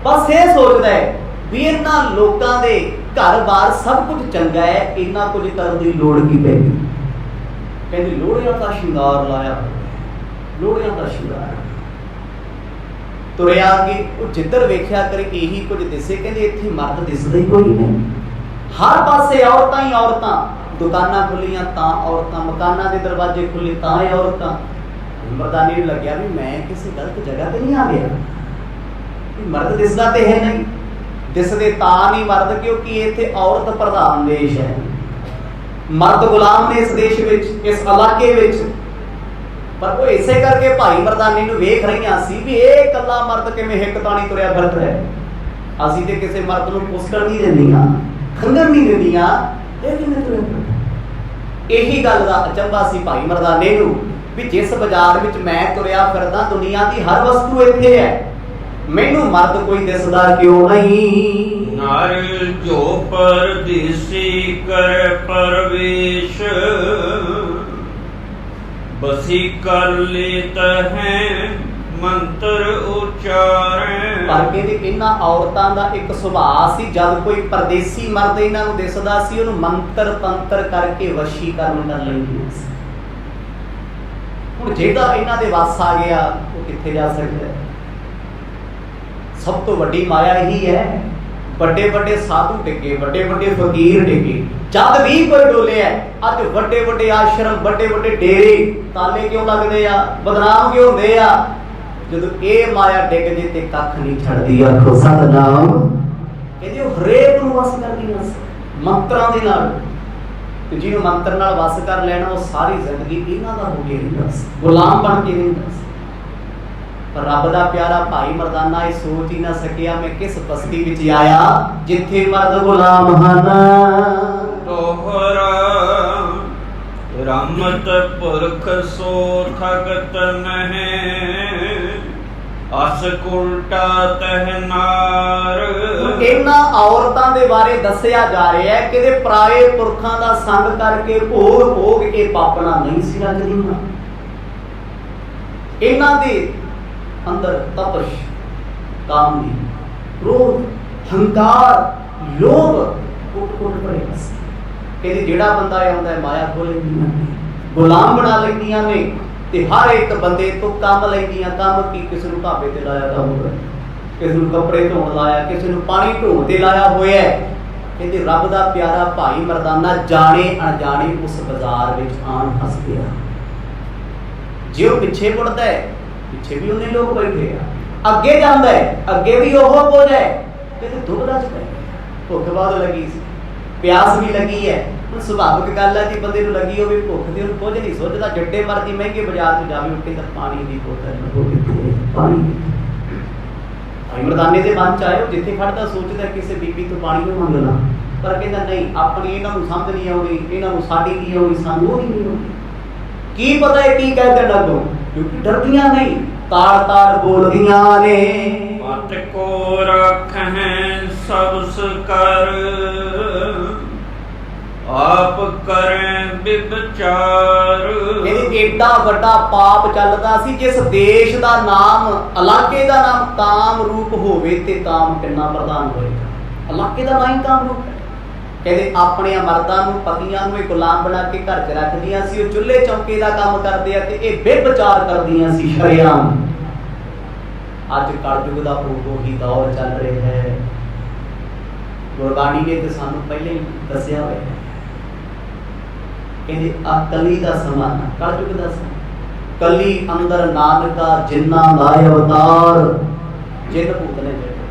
ਬਸ ਇਹ ਸੋਚਦਾ ਹੈ ਵੀ ਇਹਨਾਂ ਲੋਕਾਂ ਦੇ ਘਰ-ਬਾਰ ਸਭ ਕੁਝ ਚੰਗਾ ਹੈ, ਇੰਨਾ ਕੁਝ ਕਰਨ ਦੀ ਲੋੜ ਕੀ ਪੈ ਗਈ। ਕਹਿੰਦੀ ਲੋੜਿਆਂ ਦਾ ਸ਼ਿੰਗਾਰ ਲਾਇਆ, ਲੋੜਿਆਂ ਦਾ ਸ਼ਿੰਗਾਰ। ਤੁਰਿਆ ਕਿ ਉਹ ਜਿੱਧਰ ਵੇਖਿਆ ਕਰੇ ਇਹੀ ਕੁਝ ਦਿਸੇ। ਕਹਿੰਦੇ ਇੱਥੇ ਮਰਦ ਦਿਸਦਾ ਹੀ ਕੋਈ ਨਹੀਂ, ਹਰ ਪਾਸੇ ਔਰਤਾਂ ਹੀ ਔਰਤਾਂ। ਦੁਕਾਨਾਂ ਖੁੱਲੀਆਂ ਤਾਂ ਔਰਤਾਂ, ਮਕਾਨਾਂ ਦੇ ਦਰਵਾਜ਼ੇ ਖੁੱਲੇ ਤਾਂ ਇਹ ਔਰਤਾਂ। ਮਰਦਾਨੀ ਨੂੰ ਲੱਗਿਆ ਵੀ ਮੈਂ ਕਿਸੇ ਗਲਤ ਜਗ੍ਹਾ ਤੇ ਨਹੀਂ ਆ ਗਿਆ, ਮਰਦ ਦਿਸਦਾ ਤੇ ਹੈ ਨਹੀਂ। ਦਿਸਦੇ ਤਾਂ ਨਹੀਂ ਮਰਦ ਕਿਉਂਕਿ ਇੱਥੇ ਔਰਤ ਪ੍ਰਧਾਨ ਦੇਸ਼ ਹੈ, ਮਰਦ ਗੁਲਾਮ ਨੇ ਇਸ ਦੇਸ਼ ਵਿੱਚ, ਇਸ ਇਲਾਕੇ ਵਿੱਚ। ਪਰ ਉਹ ਇਸੇ ਕਰਕੇ ਭਾਈ ਮਰਦਾਨੀ ਨੂੰ ਵੇਖ ਰਹੀਆਂ ਸੀ ਵੀ ਇਹ ਇਕੱਲਾ ਮਰਦ ਕਿਵੇਂ ਹਿੱਕ ਤਾਣੀ ਤੁਰਿਆ ਫਿਰਦਾ ਹੈ। ਅਸੀਂ ਤੇ ਕਿਸੇ ਮਰਦ ਨੂੰ ਪੁਸਕਣ ਨਹੀਂ ਦਿੰਦੀਆਂ, ਖੰਗਰ ਨਹੀਂ ਦਿੰਦੀਆਂ, ਇਹ ਕਿਵੇਂ ਤੁਰਿਆ ਫਿਰਦਾ। ਇਹੀ ਗੱਲ ਦਾ ਅਚੰਭਾ ਸੀ ਭਾਈ ਮਰਦਾਨੇ ਨੂੰ ਵੀ ਜਿਸ ਬਾਜ਼ਾਰ ਵਿੱਚ ਮੈਂ ਤੁਰਿਆ ਫਿਰਦਾ, ਦੁਨੀਆ ਦੀ ਹਰ ਵਸਤੂ ਇੱਥੇ ਹੈ, ਮੈਨੂੰ ਮਰਦ ਕੋਈ ਦਿਸਦਾ ਕਿਉਂ ਨਹੀਂ। ਨਰ ਜੋ ਪਰਦੇਸੀ ਕਰ ਪਰਵੇਸ਼, ਬਸੀ ਕਰ ਲੇਤ ਹੈ ਮੰਤਰ ਉਚਾਰੈ। ਪਰ ਕਹਿੰਦੇ ਇਹਨਾਂ ਔਰਤਾਂ ਦਾ ਇੱਕ ਸੁਭਾਅ ਸੀ, ਜਦ ਕੋਈ ਪਰਦੇਸੀ ਮਰਦ ਇਹਨਾਂ ਨੂੰ ਦਿਸਦਾ ਸੀ, ਉਹਨੂੰ ਮੰਤਰ ਤੰਤਰ ਕਰਕੇ ਵਸ਼ੀਕਰਨ ਕਰ ਲੈਂਦੀਆਂ ਸੀ। ਹੁਣ ਜਿਹੜਾ ਇਹਨਾਂ ਦੇ ਵੱਸ ਆ ਗਿਆ, ਉਹ ਕਿੱਥੇ ਜਾ ਸਕਦਾ ਹੈ? ਸਭ ਤੋਂ ਵੱਡੀ ਮਾਇਆ ਇਹੀ ਹੈ। ਵੱਡੇ ਵੱਡੇ ਸਾਧੂ ਡਿੱਗੇ, ਵੱਡੇ ਵੱਡੇ ਫਕੀਰ ਡਿੱਗੇ, ਜਦ ਵੀ ਕੋਈ ਡੋਲਿਆ। ਅੱਜ ਵੱਡੇ ਵੱਡੇ ਆਸ਼ਰਮ, ਵੱਡੇ ਵੱਡੇ ਡੇਰੇ ਤਾਲੇ ਕਿਉਂ ਲੱਗਦੇ ਆ, ਬਦਨਾਮ ਕਿਉਂ ਹੁੰਦੇ ਆ? ਜਦੋਂ ਇਹ ਮਾਇਆ ਡਿੱਗ ਜੇ ਤੇ ਕੱਖ ਨਹੀਂ ਛੱਡਦੀ। ਆਖੋ ਸਤਿਨਾਮ। ਕਹਿੰਦੇ ਉਹ ਹਰੇਕ ਨੂੰ ਵਸ ਕਰਦੀ ਹੈ ਮੰਤਰਾਂ ਦੇ ਨਾਲ, ਤੇ ਜਿਹਨੂੰ ਮੰਤਰ ਨਾਲ ਵਸ ਕਰ ਲੈਣਾ, ਉਹ ਸਾਰੀ ਜ਼ਿੰਦਗੀ ਇਹਨਾਂ ਦਾ ਹੋ ਕੇ ਰਹਿੰਦਾ ਸੀ, ਗੁਲਾਮ ਬਣ ਕੇ ਰਹਿੰਦਾ ਸੀ। ਪਰ ਰੱਬ ਦਾ ਪਿਆਰਾ ਭਾਈ ਮਰਦਾਨਾ ਇਹ ਸੋਚ ਹੀ ਨਾ ਸਕਿਆ, ਮੈਂ ਕਿਸ ਬਸਤੀ ਵਿੱਚ ਆਇਆ ਜਿੱਥੇ ਮਰਦ ਗੁਲਾਮ ਹਨ। ਤੋਹਰਾ ਰਮਤ ਪੁਰਖ ਸੋ ਠਗਤ ਨਹਿ, ਅਸ ਉਲਟਾ ਤਹਿ ਨਾਰ। ਇਹਨਾਂ ਔਰਤਾਂ ਦੇ ਬਾਰੇ ਦੱਸਿਆ ਜਾ ਰਿਹਾ ਹੈ ਕਿ ਇਹਦੇ ਪਰਾਏ ਪੁਰਖਾਂ ਦਾ ਸੰਗ ਕਰਕੇ ਭੋਗ ਭੋਗ ਕੇ ਪਾਪਣਾ ਨਹੀਂ ਸੀ ਰੱਜਦੀਆਂ। ਇਹਨਾਂ ਦੇ ਅੰਦਰ ਤਪਸ਼, ਕਾਮ, ਕ੍ਰੋਧ, ਹੰਕਾਰ, ਲੋਭ ਕੁੱਟ ਭਰਿਆ ਸੀ। ਕਹਿੰਦੇ ਜਿਹੜਾ ਬੰਦਾ ਆਉਂਦਾ ਮਾਇਆ ਖੋਹ ਲੈਂਦੀਆਂ ਨੇ, ਗੁਲਾਮ ਬਣਾ ਲੈਂਦੀਆਂ ਨੇ। ਤੇ ਹਰ ਇੱਕ ਬੰਦੇ ਤੋਂ ਕੰਮ ਲੈਂਦੀਆਂ। ਕੰਮ ਕੀ? ਕਿਸੇ ਨੂੰ ਢਾਬੇ ਤੇ ਲਾਇਆ ਕੰਮ ਕਰ, ਕਿਸੇ ਨੂੰ ਕੱਪੜੇ ਧੋਣ ਲਾਇਆ, ਕਿਸੇ ਨੂੰ ਪਾਣੀ ਢੋਣ ਤੇ ਲਾਇਆ ਹੋਇਆ। ਕਹਿੰਦੇ ਰੱਬ ਦਾ ਪਿਆਰਾ ਭਾਈ ਮਰਦਾਨਾ ਜਾਣੇ ਅਣਜਾਣੇ ਉਸ ਬਾਜ਼ਾਰ ਵਿੱਚ ਆਣ ਫਸ ਗਿਆ। ਜੇ ਉਹ ਪਿੱਛੇ ਮੁੜਦਾ ਹੈ, ਪਿੱਛੇ ਵੀ ਉਹਨੇ ਲੋਕ ਬੈਠੇ ਆ, ਅੱਗੇ ਜਾਂਦਾ ਹੈ, ਅੱਗੇ ਵੀ ਉਹ ਕੁਝ ਹੈ। ਕਹਿੰਦੇ ਦੁਬਦਾ ਚ ਪੈ, ਭੁੱਖ ਬਹੁਤ ਲੱਗੀ ਸੀ, ਪਿਆਸ ਵੀ ਲੱਗੀ ਹੈ। ਹੁਣ ਸੁਭਾਵਿਕ ਗੱਲ ਹੈ ਜੀ, ਬੰਦੇ ਨੂੰ ਲੱਗੀ ਹੋਵੇ ਭੁੱਖ ਤੇ ਉਹਨੂੰ ਕੁਝ ਨਹੀਂ ਸੋਚਦਾ, ਜਿੱਡੇ ਮਰਜ਼ੀ ਮਹਿੰਗੇ ਬਾਜ਼ਾਰ 'ਚ ਜਾਵੇ, ਉੱਠ ਕੇ ਤਾਂ ਪਾਣੀ ਦੀ ਬੋਤਲ, ਪਾਣੀ। ਭਾਈ ਮਰਦਾਨੇ ਦੇ ਮਨ 'ਚ ਆਇਓ, ਜਿੱਥੇ ਖੜਦਾ ਸੋਚਦਾ ਕਿਸੇ ਬੀਬੀ ਤੋਂ ਪਾਣੀ ਨੂੰ ਮੰਗ ਲਾਂ, ਪਰ ਕਹਿੰਦਾ ਨਹੀਂ, ਆਪਣੀ ਇਹਨਾਂ ਨੂੰ ਸਮਝ ਨਹੀਂ ਆਉਂਦੀ, ਇਹਨਾਂ ਨੂੰ ਸਾਡੀ ਨਹੀਂ ਆਉਂਦੀ, ਸਾਨੂੰ ਉਹ ਨਹੀਂ ਆਉਂਦੀ। ਕੀ ਪਤਾ ਹੈ ਕੀ ਕਹਿ ਦੇਣ ਲੱਗੋ, ਕਿਉਂਕਿ ਡਰਦੀਆਂ ਨਹੀਂ, ਤਾੜ ਤਾੜ ਬੋਲਦੀਆਂ ਨੇ। ਮਤ ਕੋ ਰੱਖਹਿ ਸਬਸ ਕਰ, ਆਪ ਕਰੇ ਵਿਚਾਰ। ਇਹਦੇ ਏਡਾ ਵੱਡਾ ਪਾਪ ਚੱਲਦਾ ਸੀ, ਜਿਸ ਦੇਸ਼ ਦਾ ਨਾਮ, ਇਲਾਕੇ ਦਾ ਨਾਮ ਕਾਮ ਰੂਪ ਹੋਵੇ ਤੇ ਕਾਮ ਕਿੰਨਾ ਪ੍ਰਧਾਨ ਹੋਏਗਾ। ਇਲਾਕੇ ਦਾ ਨਾਮ ਹੀ ਕਾਮ ਰੂਪ ਹੈ। ਕਹਿੰਦੇ ਆਪਣੇ ਮਰਦਾਂ ਨੂੰ, ਪਤੀਆਂ ਨੂੰ ਇਹ ਗੁਲਾਮ ਬਣਾ ਕੇ ਘਰ 'ਚ ਰੱਖਦੀਆਂ ਸੀ। ਉਹ ਚੁੱਲ੍ਹੇ ਚੌਂਕੇ ਦਾ ਕੰਮ ਕਰਦੇ ਆ ਤੇ ਇਹ ਬੇਵਿਚਾਰ ਕਰਦੀਆਂ ਸੀ ਸ਼ਰੇਆਮ। ਅੱਜ ਕਲਯੁਗ ਦਾ ਉਹੀ ਦੌਰ ਚੱਲ ਰਿਹਾ ਹੈ। ਗੁਰਬਾਣੀ ਨੇ ਤੇ ਸਾਨੂੰ ਪਹਿਲਾਂ ਹੀ ਦੱਸਿਆ ਹੋਇਆ ਹੈ। ਕਹਿੰਦੇ ਆ ਕਲੀ ਦਾ ਸਮਾਂ, ਕਲਯੁਗ ਦਾ ਸਮਾਂ, ਕਲੀ ਅੰਦਰ ਨਾਨਕਾ ਜਿੰਨਾ ਲਾਇ ਅਵਤਾਰ, ਜਿੰਨ ਭੂਤ ਨੇ ਜਿਹੜੇ।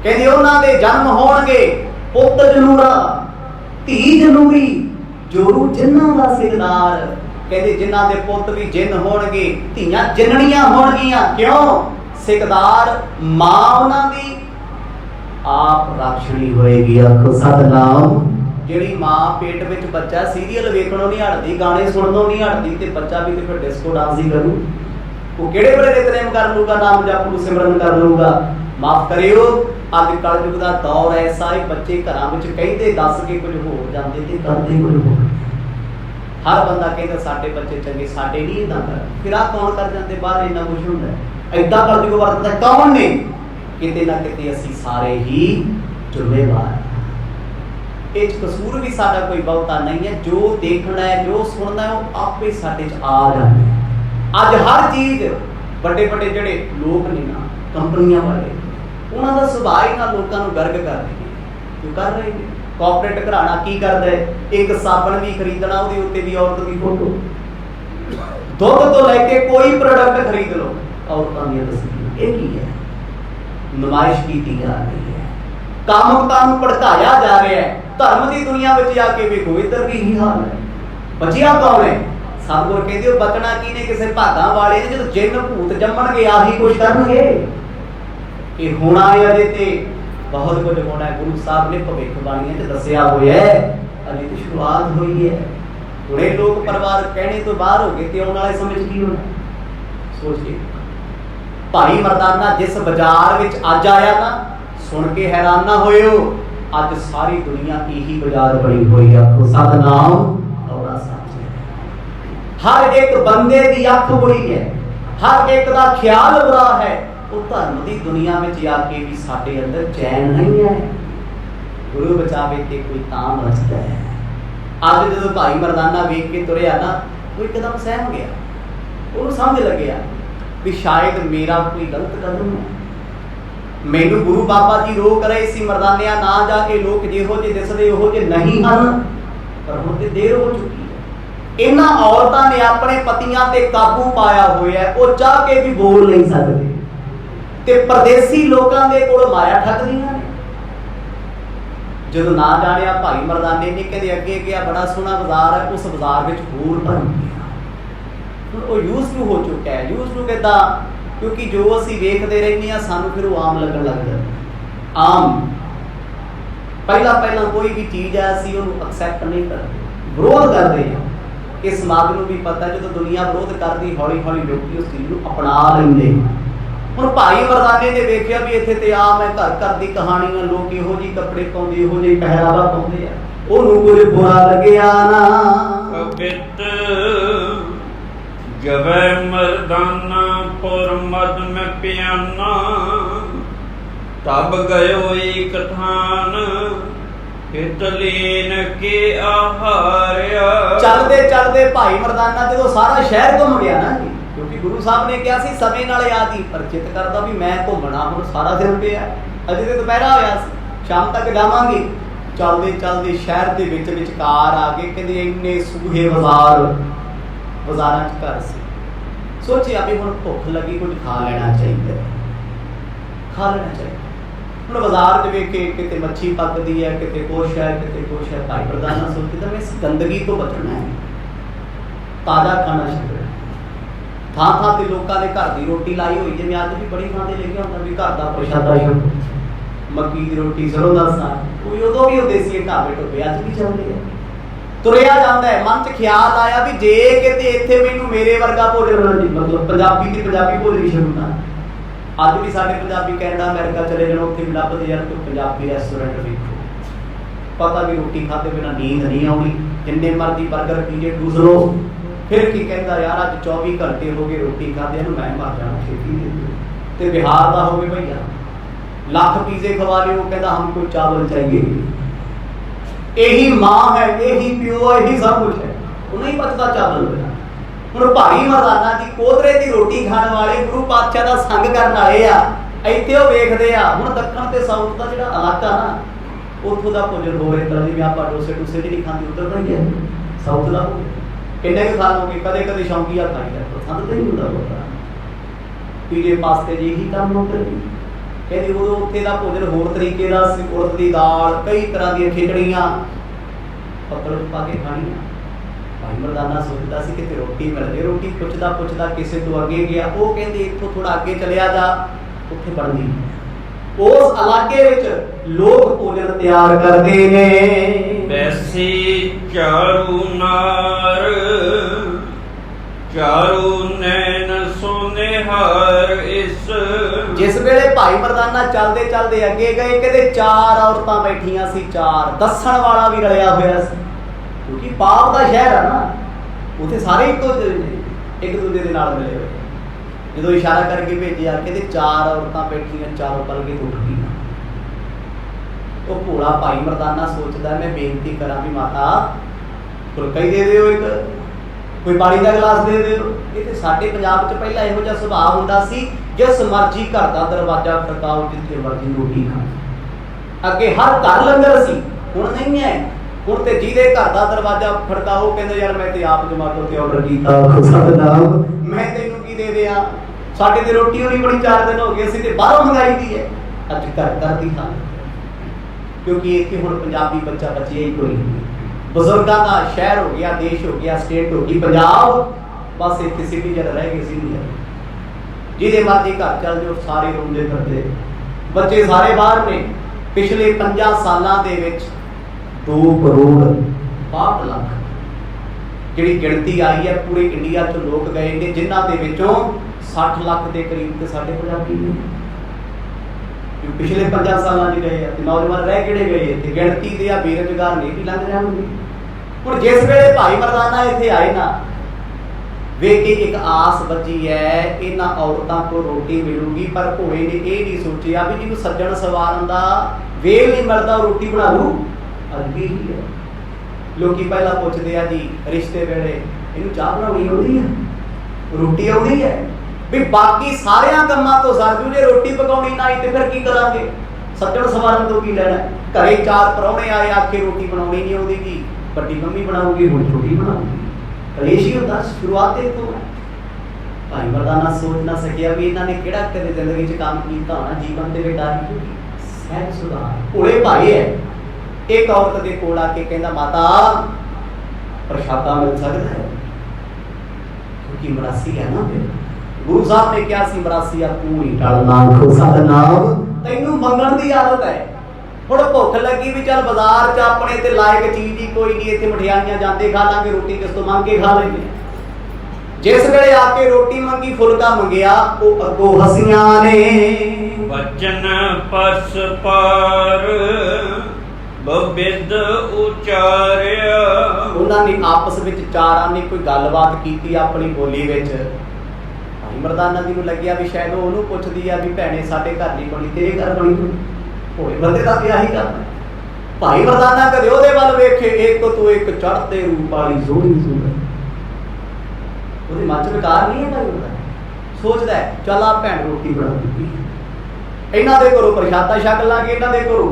ਕਹਿੰਦੇ ਉਹਨਾਂ ਦੇ ਜਨਮ ਹੋਣਗੇ, ਪੁੱਤ ਜਨੂਰਾ, ਧੀ ਜਨੂਰੀ, ਜੋਰੂ ਜਿੰਨਾਂ ਦਾ ਸਿਰਦਾਰ। ਕਹਿੰਦੇ ਜਿਨ੍ਹਾਂ ਦੇ ਪੁੱਤ ਵੀ ਜਿੰਨ ਹੋਣਗੇ, ਧੀਆਂ ਜਿੰਨਣੀਆਂ ਹੋਣਗੀਆਂ। ਕਿਉਂ? ਸਿਕਦਾਰ ਮਾਂ ਉਹਨਾਂ ਦੀ ਆਪ ਰਾਖਸ਼ਣੀ ਹੋਏਗੀ। ਆਖੋ ਸਤਿਨਾਮ। ਜਿਹੜੀ ਮਾਂ ਪੇਟ ਵਿੱਚ ਬੱਚਾ ਸੀਰੀਅਲ ਵੇਖਣੋਂ ਨਹੀਂ ਹਟਦੀ, ਗਾਣੇ ਸੁਣਨੋਂ ਨਹੀਂ ਹਟਦੀ, ਤੇ ਬੱਚਾ ਵੀ ਤੇ ਫਿਰ ਡਿਸਕੋ ਡਾਂਸ ਹੀ ਕਰੂ। ਉਹ ਕਿਹੜੇ ਵੇਲੇ ਨਿਤਨੇਮ ਕਰ ਲੂਗਾ, ਨਾਮ ਜਪੂ, ਸਿਮਰਨ ਕਰ ਲੂਗਾ। ਮਾਫ ਕਰਿਓ, ਅੱਜ ਕਲਯੁਗ ਦਾ ਦੌਰ ਐਸਾ ਹੈ, ਬੱਚੇ ਘਰਾਂ ਵਿੱਚ ਕਹਿੰਦੇ ਦੱਸ ਕੇ ਕੁਝ ਹੋਰ ਜਾਂਦੇ ਤੇ ਕਰਦੇ ਕੁਝ ਹੋਰ। ਹਰ ਬੰਦਾ ਕਹਿੰਦਾ ਸਾਡੇ ਬੱਚੇ ਚੰਗੇ, ਸਾਡੇ ਨਹੀਂ ਏਦਾਂ ਕਰ। ਫਿਰ ਆਹ ਕੌਣ ਕਰ ਜਾਂਦੇ ਬਾਹਰ? ਇੰਨਾ ਕੁਝ ਹੁੰਦਾ ਏਦਾਂ ਕਲਯੁਗ ਵਰਤਦਾ ਕੌਣ ਨੇ? ਕਿਤੇ ਨਾ ਕਿਤੇ ਅਸੀਂ ਸਾਰੇ ਹੀ ਜ਼ਿੰਮੇਵਾਰ। ਇਹ 'ਚ ਕਸੂਰ ਵੀ ਸਾਡਾ ਕੋਈ ਬਹੁਤਾ ਨਹੀਂ ਹੈ। ਜੋ ਦੇਖਣਾ ਹੈ, ਜੋ ਸੁਣਨਾ ਹੈ, ਉਹ ਆਪੇ ਸਾਡੇ 'ਚ ਆ ਜਾਂਦਾ। ਅੱਜ ਹਰ ਚੀਜ਼, ਵੱਡੇ ਵੱਡੇ ਜਿਹੜੇ ਲੋਕ ਨੇ ਨਾ, ਕੰਪਨੀਆਂ ਵਾਲੇ, ਉਹਨਾਂ ਦਾ ਸੁਭਾਅ ਹੀ ਨਾ ਲੋਕਾਂ ਨੂੰ ਗਰਗ ਕਰ ਰਹੀ ਹੈ। ਕਿਉਂ ਕਰ ਰਹੇ ਨੇ? ਕਾਰਪੋਰੇਟ ਘਰਾਣਾ ਕੀ ਕਰਦਾ ਹੈ? ਇੱਕ ਸਾਬਣ ਵੀ ਖਰੀਦਣਾ, ਉਹਦੇ ਉੱਤੇ ਵੀ ਔਰਤ ਦੀ ਫੋਟੋ। ਦੁੱਧ ਤੋਂ ਲੈ ਕੇ ਕੋਈ ਪ੍ਰੋਡਕਟ ਖਰੀਦ ਲਓ, ਔਰਤਾਂ ਦੀਆਂ ਤਸਵੀਰਾਂ। ਇਹ ਕੀ ਹੈ? ਨੁਮਾਇਸ਼ ਕੀਤੀ ਜਾ ਰਹੀ ਹੈ, ਕਾਮੁਕਤਾ ਨੂੰ ਭੜਕਾਇਆ ਜਾ ਰਿਹਾ ਹੈ। ਧਰਮ ਦੀ ਦੁਨੀਆ ਵਿੱਚ ਜਾ ਕੇ ਵੇਖੋ, ਇੱਧਰ ਵੀ ਇਹੀ ਹਾਲ ਹੈ। ਬਚਿਆ ਕੌਣ ਹੈ? ਸਤਿਗੁਰ ਕਹਿੰਦੇ ਉਹ ਬਚਣਾ ਕੀ ਨੇ? ਕਿਸੇ ਭਾਗਾਂ ਵਾਲੇ ਨੇ। ਜਦੋਂ ਜਿੰਨ ਭੂਤ ਜੰਮਣਗੇ ਆਹੀ ਕੁਛ ਕਰਨਗੇ। ਇਹ ਹੋਣਾ ਹੈ, ਅਜੇ ਤੇ ਬਹੁਤ ਕੁਝ ਹੋਣਾ ਹੈ। ਗੁਰੂ ਸਾਹਿਬ ਨੇ ਭਵਿੱਖਬਾਣੀਆਂ 'ਚ ਦੱਸਿਆ ਹੋਇਆ ਹੈ। ਅਜੇ ਤੇ ਸ਼ੁਰੂਆਤ ਹੋਈ ਹੈ। ਹੁਣੇ ਲੋਕ ਪਰਿਵਾਰ ਕਹਿਣੇ ਤੋਂ ਬਾਹਰ ਹੋ ਗਏ, ਤੇ ਆਉਣ ਵਾਲੇ ਸਮੇਂ 'ਚ ਕੀ ਹੋਣਾ ਸੋਚੀਏ। ਭਾਈ ਮਰਦਾਨਾ ਜਿਸ ਬਾਜ਼ਾਰ ਵਿੱਚ ਅੱਜ ਆਇਆ ਨਾ, ਸੁਣ ਕੇ ਹੈਰਾਨ ਨਾ ਹੋਇਓ। ਅੱਜ ਸਾਰੀ ਦੁਨੀਆ ਇਹੀ ਬਾਜ਼ਾਰ ਬਣੀ ਹੋਈ। ਆਖੋ ਸਤਿਨਾਮ। ਹਰ ਇੱਕ ਬੰਦੇ ਦੀ ਅੱਖ ਬੁਰੀ ਹੈ, ਹਰ ਇੱਕ ਦਾ ਖਿਆਲ ਬੁਰਾ ਹੈ। ਉਹ ਧਰਮ ਦੀ ਦੁਨੀਆ ਵਿੱਚ ਆ ਕੇ ਵੀ ਸਾਡੇ ਅੰਦਰ ਚੈਨ ਨਹੀਂ ਹੈ। ਗੁਰੂ ਬਚਾਵੇ ਤੇ ਕੋਈ ਤਾਂ ਬਚਦਾ ਹੈ। ਅੱਜ ਜਦੋਂ ਭਾਈ ਮਰਦਾਨਾ ਵੇਖ ਕੇ ਤੁਰਿਆ ਨਾ, ਉਹ ਇੱਕਦਮ ਸਹਿਮ ਗਿਆ। ਉਹਨੂੰ ਸਮਝ ਲੱਗਿਆ ਵੀ ਸ਼ਾਇਦ ਮੇਰਾ ਕੋਈ ਗਲਤ ਕਦਮ ਹੈ। ਮੈਨੂੰ ਗੁਰੂ ਬਾਬਾ ਜੀ ਰੋਕ ਰਹੇ ਸੀ, ਮਰਦਾਨਿਆਂ ਨਾ ਜਾ ਕੇ, ਲੋਕ ਜਿਹੋ ਜਿਹੇ ਦਿਸਦੇ ਉਹੋ ਜਿਹੇ ਨਹੀਂ ਹਨ। ਪਰ ਹੁਣ ਤੇ ਦੇਰ ਹੋ ਚੁੱਕੀ ਹੈ। ਇਹਨਾਂ ਔਰਤਾਂ ਨੇ ਆਪਣੇ ਪਤੀਆਂ ਤੇ ਕਾਬੂ ਪਾਇਆ ਹੋਇਆ, ਉਹ ਚਾਹ ਕੇ ਵੀ ਬੋਲ ਨਹੀਂ ਸਕਦੇ। ਤੇ ਪਰਦੇਸੀ ਲੋਕਾਂ ਦੇ ਕੋਲ ਮਾਇਆ ਠੱਗਦੀਆਂ ਨੇ। ਜਦੋਂ ਨਾ ਜਾਣਿਆ ਭਾਈ ਮਰਦਾਨੇ ਨੇ, ਕਹਿੰਦੇ ਅੱਗੇ ਗਿਆ ਬੜਾ ਸੋਹਣਾ ਬਾਜ਼ਾਰ ਹੈ, ਉਸ ਬਾਜ਼ਾਰ ਵਿੱਚ ਹੋਰ ਧਰਮ ਉਹ ਯੂਜ਼ ਟੂ ਹੋ ਚੁੱਕਾ ਹੈ। ਯੂਜ਼ ਟੂ ਕਿੱਦਾਂ? ਕਿਉਂਕਿ ਜੋ ਅਸੀਂ ਵੇਖਦੇ ਰਹਿੰਦੇ ਹਾਂ, ਸਾਨੂੰ ਫਿਰ ਉਹ ਆਮ ਲੱਗਣ ਲੱਗ ਜਾਂਦਾ। ਆਮ ਪਹਿਲਾਂ ਕੋਈ ਵੀ ਚੀਜ਼ ਹੈ, ਅਸੀਂ ਉਹਨੂੰ ਐਕਸੈਪਟ ਨਹੀਂ ਕਰਦੇ, ਵਿਰੋਧ ਕਰਦੇ ਹਾਂ। ਇਸ ਸਮਾਜ ਨੂੰ ਵੀ ਪਤਾ, ਜਦੋਂ ਦੁਨੀਆ ਵਿਰੋਧ ਕਰਦੀ, ਹੌਲੀ ਹੌਲੀ ਲੋਕੀ ਉਸ ਚੀਜ਼ ਨੂੰ ਅਪਣਾ ਲੈਂਦੇ। ਹੁਣ ਭਾਈ ਮਰਦਾਨੇ ਨੇ ਵੇਖਿਆ ਵੀ ਇੱਥੇ ਤੇ ਆਮ ਹੈ, ਘਰ ਘਰ ਦੀ ਕਹਾਣੀਆਂ, ਲੋਕ ਇਹੋ ਜਿਹੇ ਕੱਪੜੇ ਪਾਉਂਦੇ, ਇਹੋ ਜਿਹੇ ਪਹਿਰਾਵਾ ਪਾਉਂਦੇ ਆ। ਉਹਨੂੰ ਕੁਝ ਬੁਰਾ ਲੱਗਿਆ ਨਾ। ਕਬਿਤ ਜਵੈ ਮਰਦਾਨਾ ਪੁਰ ਮਦ ਮੈਂ ਪਿਆਨਾ, ਤਬ ਗਇਓ ਏਕ ਥਾਨ, ਹਿਤ ਲੀਨ ਕੇ ਆਹਾਰਿਆ। ਚੱਲਦੇ ਚੱਲਦੇ ਭਾਈ ਮਰਦਾਨਾ ਜਦੋਂ ਸਾਰਾ ਸ਼ਹਿਰ ਘੁੰਮ ਗਿਆ ਨਾ, गुरु साहब ने कहा सी समय नाल याद ही, पर चित करदा भी मैं घूमना हुण सारा दिन पिया, अजे ते दुपहरा होया सी, शाम तक जावांगे। चलदे चलदे शहर दे विच विचकार आ गए, कहंदे इन्ने सूहे बाजारां च घर सी। सोचिया भी हुण भुख लगी, कुछ खा लेना चाहिए, खा लेना चाहिए। हुण बाजार च वेखे किते मच्छी पकदी है, किते कुछ है, किते कुछ है। भाई प्रधाना सोचदा मैं इस गंदगी तो बचना है, ताज़ा खाना छड्डना। थां थां ते लोकां दे घर दी रोटी लाई होई, जिवें अज भी बड़ी थां ते लिखिया हुंदा भी घर दा प्रशादा छड्डो, मक्की दी रोटी, सरों दा साग, कोई उदों भी हुंदे सी ढाबे ढुबे, अज भी चलदे आ। तुरिया जांदा है, मन च ख्याल आया भी जे किते इत्थे मैनूं मेरे वर्गा भोजन मिल, मतलब पंजाबी ते पंजाबी भोजन शुरू ना। अज भी साडे पंजाबी कैनेडा अमेरिका चले जाण, उत्थे भी लभदे यार कोई पंजाबी रेस्टोरेंट वेखो, पता भी रोटी खाते बिना नींद नहीं आउणी, जिन्ने मर्जी बर्गर पीजे ठूस लो, फिर की कहता यार अज 24 घंटे हो गए रोटी खादे, मैं मर जाना खेती दे। बिहार का हो भैया लाख पीजे खवा लियो, कहता हमको चावल चाहिए। यही माँ है, यही प्यो है, यही सब कुछ है, वो नहीं पचता चावल बिना। हुण भाई मरदाना जी कोदरे की रोटी खाने वाले गुरु पातशाह का संग करने वाले आ, इत्थे वो वेखदे आ। हुण दक्षिण ते साउथ का जिहड़ा इलाका ना, उत्थों का भोजन हो इस तरह जिवें आपां डोसे डूसे नहीं खांदे, उधर का ही है साउथ का। किन्ने के खाल हो गए, कदे कदे शौकीया खाई जाए, पसंद तो नहीं होंदा होता। पीजे पास्ते जी ही काम हो गए, कहते उदों उत्थे दा भोजन होर तरीके दा सी, उड़द दी दाल, कई तरह दी खिचड़ियां पत्तल पा के खाणियां। भाई मरदाना सोचदा सी कि रोटी मिल जाए, रोटी पुछदा पुछदा किसे तो अगे गया, वो कहंदे इत्थों थोड़ा अगे चलिया जा, उत्थे बनदी। उस इलाके विच लोग भोजन तैयार करदे ने, वैसी चारू नार चारू नैन सुनिहार इस। जिस वेले भाई मरदाना चलदे चलदे अगे गए, कहते 4 औरतां बैठियां सी, 4 दसण वाला भी रलिया होया सी, क्योंकि पाप दा शहर है ना, उत्थे सारे एक दूजे दे नाल मिले हुए। जो इशारा करके भेजिया, कहते 4 औरतां बैठियां, चारों पलके तो उठ गई। तो भोला भाई मरदाना सोचदा मैं बेनती करा भी माता फुलका ही दे दिओ, एक कोई पानी का गिलास दे दिओ। ये तो साडे पंजाब च पहला इहो जिहा सुभाव हुंदा सी, जिस मर्जी घर दा दरवाजा खड़काओ, जिथे मर्जी रोटी खाओ। अगे हर घर लंगर सी, हुण नहीं है। हुण ते जिहदे घर दा दरवाजा खड़काओ, कहंदे यार मैं ते आप जोमाटो ते ऑर्डर कीता, सतनाम मैं तैनूं की दे दियां, साडे ते रोटी होनी बड़ी 4 दिन हो गए, असीं ते बाहरों मंगाई दी है। अज घर घर दी खां, क्योंकि इत्थे हुण पंजाबी बच्चा बचिया ही कोई नहीं। बुजुर्गों का शहर हो गया, देश हो गया, स्टेट हो गई पंजाब, बस इत्थे सिटीजन रह गए सिटीजन। जिहदे मर्जी घर चल जाओ, सारे रोंदे फिरदे, बच्चे सारे बाहर ने। पिछले 5 सालां दे विच 2 करोड़ 62 लाख जिहड़ी गिणती आई है पूरे इंडिया चों लोग गए ने, जिन्हां दे विचों 60 लाख के करीब ते साडे पंजाबी ने। पिछले 5 सालों च गए हैं, नौजवान रह किहड़े गए इत्थे, गिणती दे आ बेरोजगार नहीं भी लंघ जाणगे। हुण जिस वेले भाई मरदाना इत्थे आए ना, वेख के एक आस बची है, इन्हां औरतां को रोटी मिलूगी, पर घोड़े ने ये नहीं सोचिया भी जिन्होंने सज्जण सवारन दा वेल नहीं मिलता रोटी बना लू। अज भी ही है, लोग पहला पुछदे आ जी रिश्ते वेले इहनूं चाह बनाउणी आउंदी है, रोटी आउंदी है, भी बाकी सारियां कम्मां तो सर जू, जे रोटी पकाउणी ना आई ते फिर की करांगे, सज्जण सवारन तो की लैणा। घरे 4 परौणे आए, आखे रोटी बनाउणी नहीं आउंदी जी, वड्डी मम्मी बनाऊगी, हुण छोटी बनाऊगी, कलेश ही होंदा। शुरुआत इत्थों है। भाई मरदाना सोच ना सकिया भी इन्हां ने किहड़ा कदे जिंदगी च काम कीता होना, जीवन दे विच डर सहज सुधार भोले भाई है। एक औरत दे कोल आके कहंदा माता प्रशादा मिल सकदा है, क्योंकि मरासी है ना। गुरु साहब ने क्या सी मरासी तू ही टलना सतनाम, तैनूं मंगण दी आदत है। हुण भुख लगी भी चल बाजार च अपने ते लायक चीज ही कोई नहीं, इत्थे मठियाइयां जांदे खा लांगे, रोटी किस तो मंग के खा लेंगे। जिस वेले आके रोटी मंगी, फुलका मंगिया, वो अगों हसीयां ने वचन पस पार बबिद उचारिया। उन्होंने आपस विच चारां ने कोई गलबात कीती अपनी बोली विच। मरदाना जी को लग्या भी शायद उन्होंने पुछदी आ भी भैणे साडे घर नहीं बनी, तेरे घर बनी होए, बंदे दा ब्याह ही करना। भाई मरदाना कदे ओहदे वल वेखे, एक तो एक चढ़ते रूप वाली सोहनी सूरत, ओहदे मन च विकार नहीं है भाई। सोचता है चल आ भैन रोटी बना दी, इन्हों के घरों प्रशादा छक लांगे, इन्हों के घरों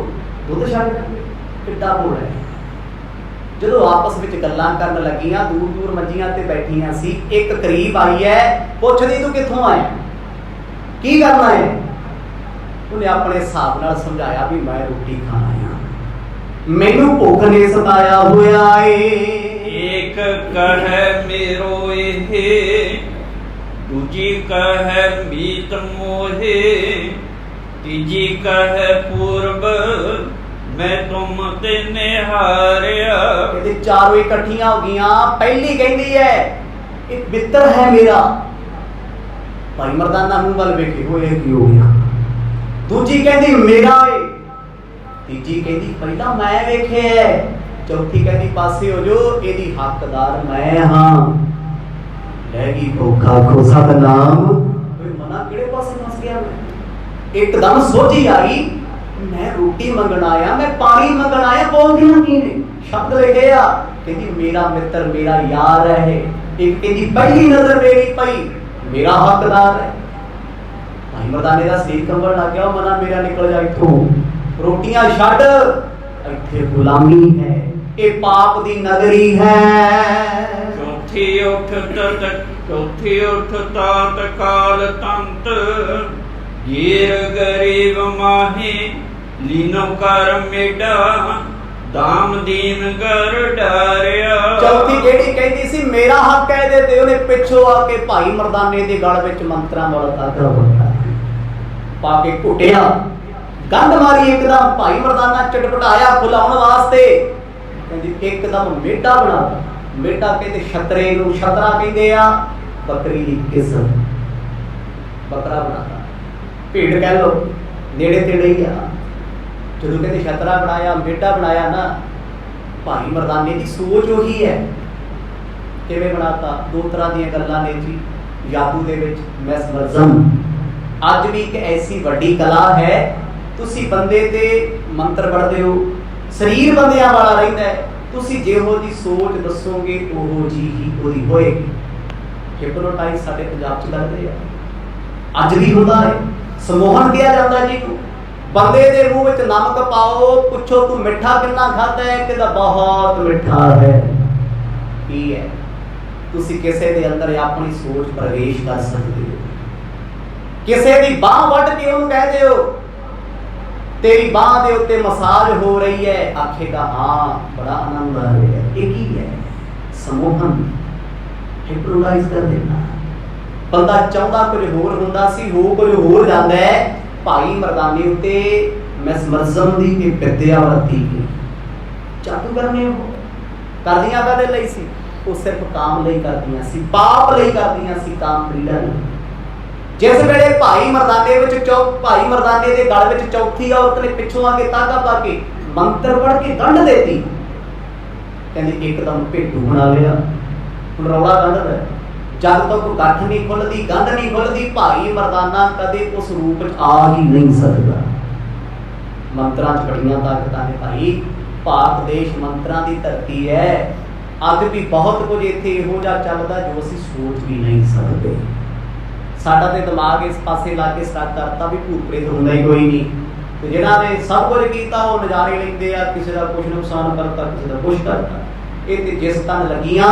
दुध छक लांगे, किड्डा भोला है। जो आपस में गल्लां करन लगियां, दूर दूर मंजियां ते बैठियां सी, एक करीब आई है, पुछदी तू कित्थों आया, की करना है? उन्हें अपने हिसाब नाल समझाया भी मैं रोटी खाना आया, मैनू भुख ने सताया होया है। एक कहे मेरो एहे, दूजी कहे मीत मोहे, तीजी कहे पूर्व मैं तुम ते निहारिया। ये चारों इकट्ठियां हो गईयां। पहली कहती है एक मित्र है मेरा, भाई मर्दाना मुंह वाल वेखे होए की हो गया। दूजी कहती मेरा है, तीजी कहती पहला मैं वेखे है, चौथी कहती पासे हो जो, एदी हकदार मैं हां। लैगी भूखा को सतनाम, कोई मना किहड़े पासे फस गया मैं। एकदम सोची आई मैं रोटी मंगण आया, मैं पानी मंगण आया, बोलदियां की ने शब्द लिखे आ, कहती मेरा मित्र मेरा यार है। एक कहती पहली नजर मेरी पई, मेरा हकदार है। भाई मर्दाने का शरीर कंबण लग गया, मना मेरा निकल जा इथों, रोटियां छड्ड, इत्थे गुलामी है, ये पाप दी नगरी है। चौथी उठता तकाल तंत, गिर गरीब माही लीनो कर मेडा, दाम दीन कर डारिया। चौथी जेड़ी कहती सी मेरा हक कह दे, ते उन्हें पिछों आके भाई मर्दाने दे गल विच मंत्रां वाला ताकरा बंदा पाके घुटिया, गंद मारी एकदम। भाई मर्दाना चटपटाया बुलाउण वास्ते, कहंदी एकदम मेढा बना। मेढा कहते छतरे नूं, छतरा कहंदे आ बकरी दी किस्म, बकरा बनाता, भेड़ कह लो नेड़े तेड़े ही आ। जो कहते छतरा बनाया, मेढा बनाया ना, भाई मर्दाने की सोच उही है। किवें बनाता? दो तरह दी गल्लां ने जी जादू दे विच मैस्मरिज्म। अज भी एक ऐसी वड्डी कला है, तुसी बंदे ते मंत्र पढ़दे हो, शरीर बंदियां वाला रहिंदा है, तुसी जेहो जी सोच दसोगे ओहो जी ही ओदी होएगी। हिप्नोटाइज साडे पंजाब च करदे आ, अज भी हुंदा है। समोहन किया जाता जी, बंदे दे मुंह विच नमक पाओ, पुछो तू मिठा कितना खाता है, कहदा बहुत मिठा है। की है? तुसी किसे दे अंदर अपनी सोच प्रवेश कर सकते हो। किसे दी बाह वट के उन्हें कह दे तेरी बाह दे उत्ते मसाज हो रही है, आखेगा हाँ बड़ा आनंद आ रहा है। एक ही है समोहन, हिप्नोटाइज कर देना। बंदा चाहता कुछ होर हुंदा सी, हो कुछ होर जांदा है। भाई मर्दाने उत्ते मैस्मरिज्म दी एक विद्या वरती गई। जादू करने हो करदियां कादे लई सी? वो सिर्फ काम लई करदियां सी, पाप लई करदियां सी, काम पीड़ा नहीं। जिस वेले भाई मर्दाने विच भाई मर्दाने दे गल विच चौथी औरत ने पिछों आके तागा पा के मंत्र पढ़ के गंढ देती, कहंदी एकदम भेडू बना लिया। हुण रौला गंढ है, जब तक गठ नहीं खुलती, गंढ नहीं खुलती, भाई मर्दाना कदे उस रूप च आ ही नहीं सकता। मंत्रां च बड़ियां ताकतां ने भाई, भारत देश मंत्रां दी धरती है। अज भी बहुत कुछ इत्थे इहो जिहा चलदा जो असीं सोच भी नहीं सकते। साडा ते दिमाग इस पासे ला के स्टार्ट करता भी भूत प्रेत हुंदा ही कोई नहीं, ते जिन्हां ने सब कुछ कीता वो नज़ारे लैंदे आ, किसी दा कुछ नुकसान करता, किसी दा कुछ करता। ये ते जिस तन लगियां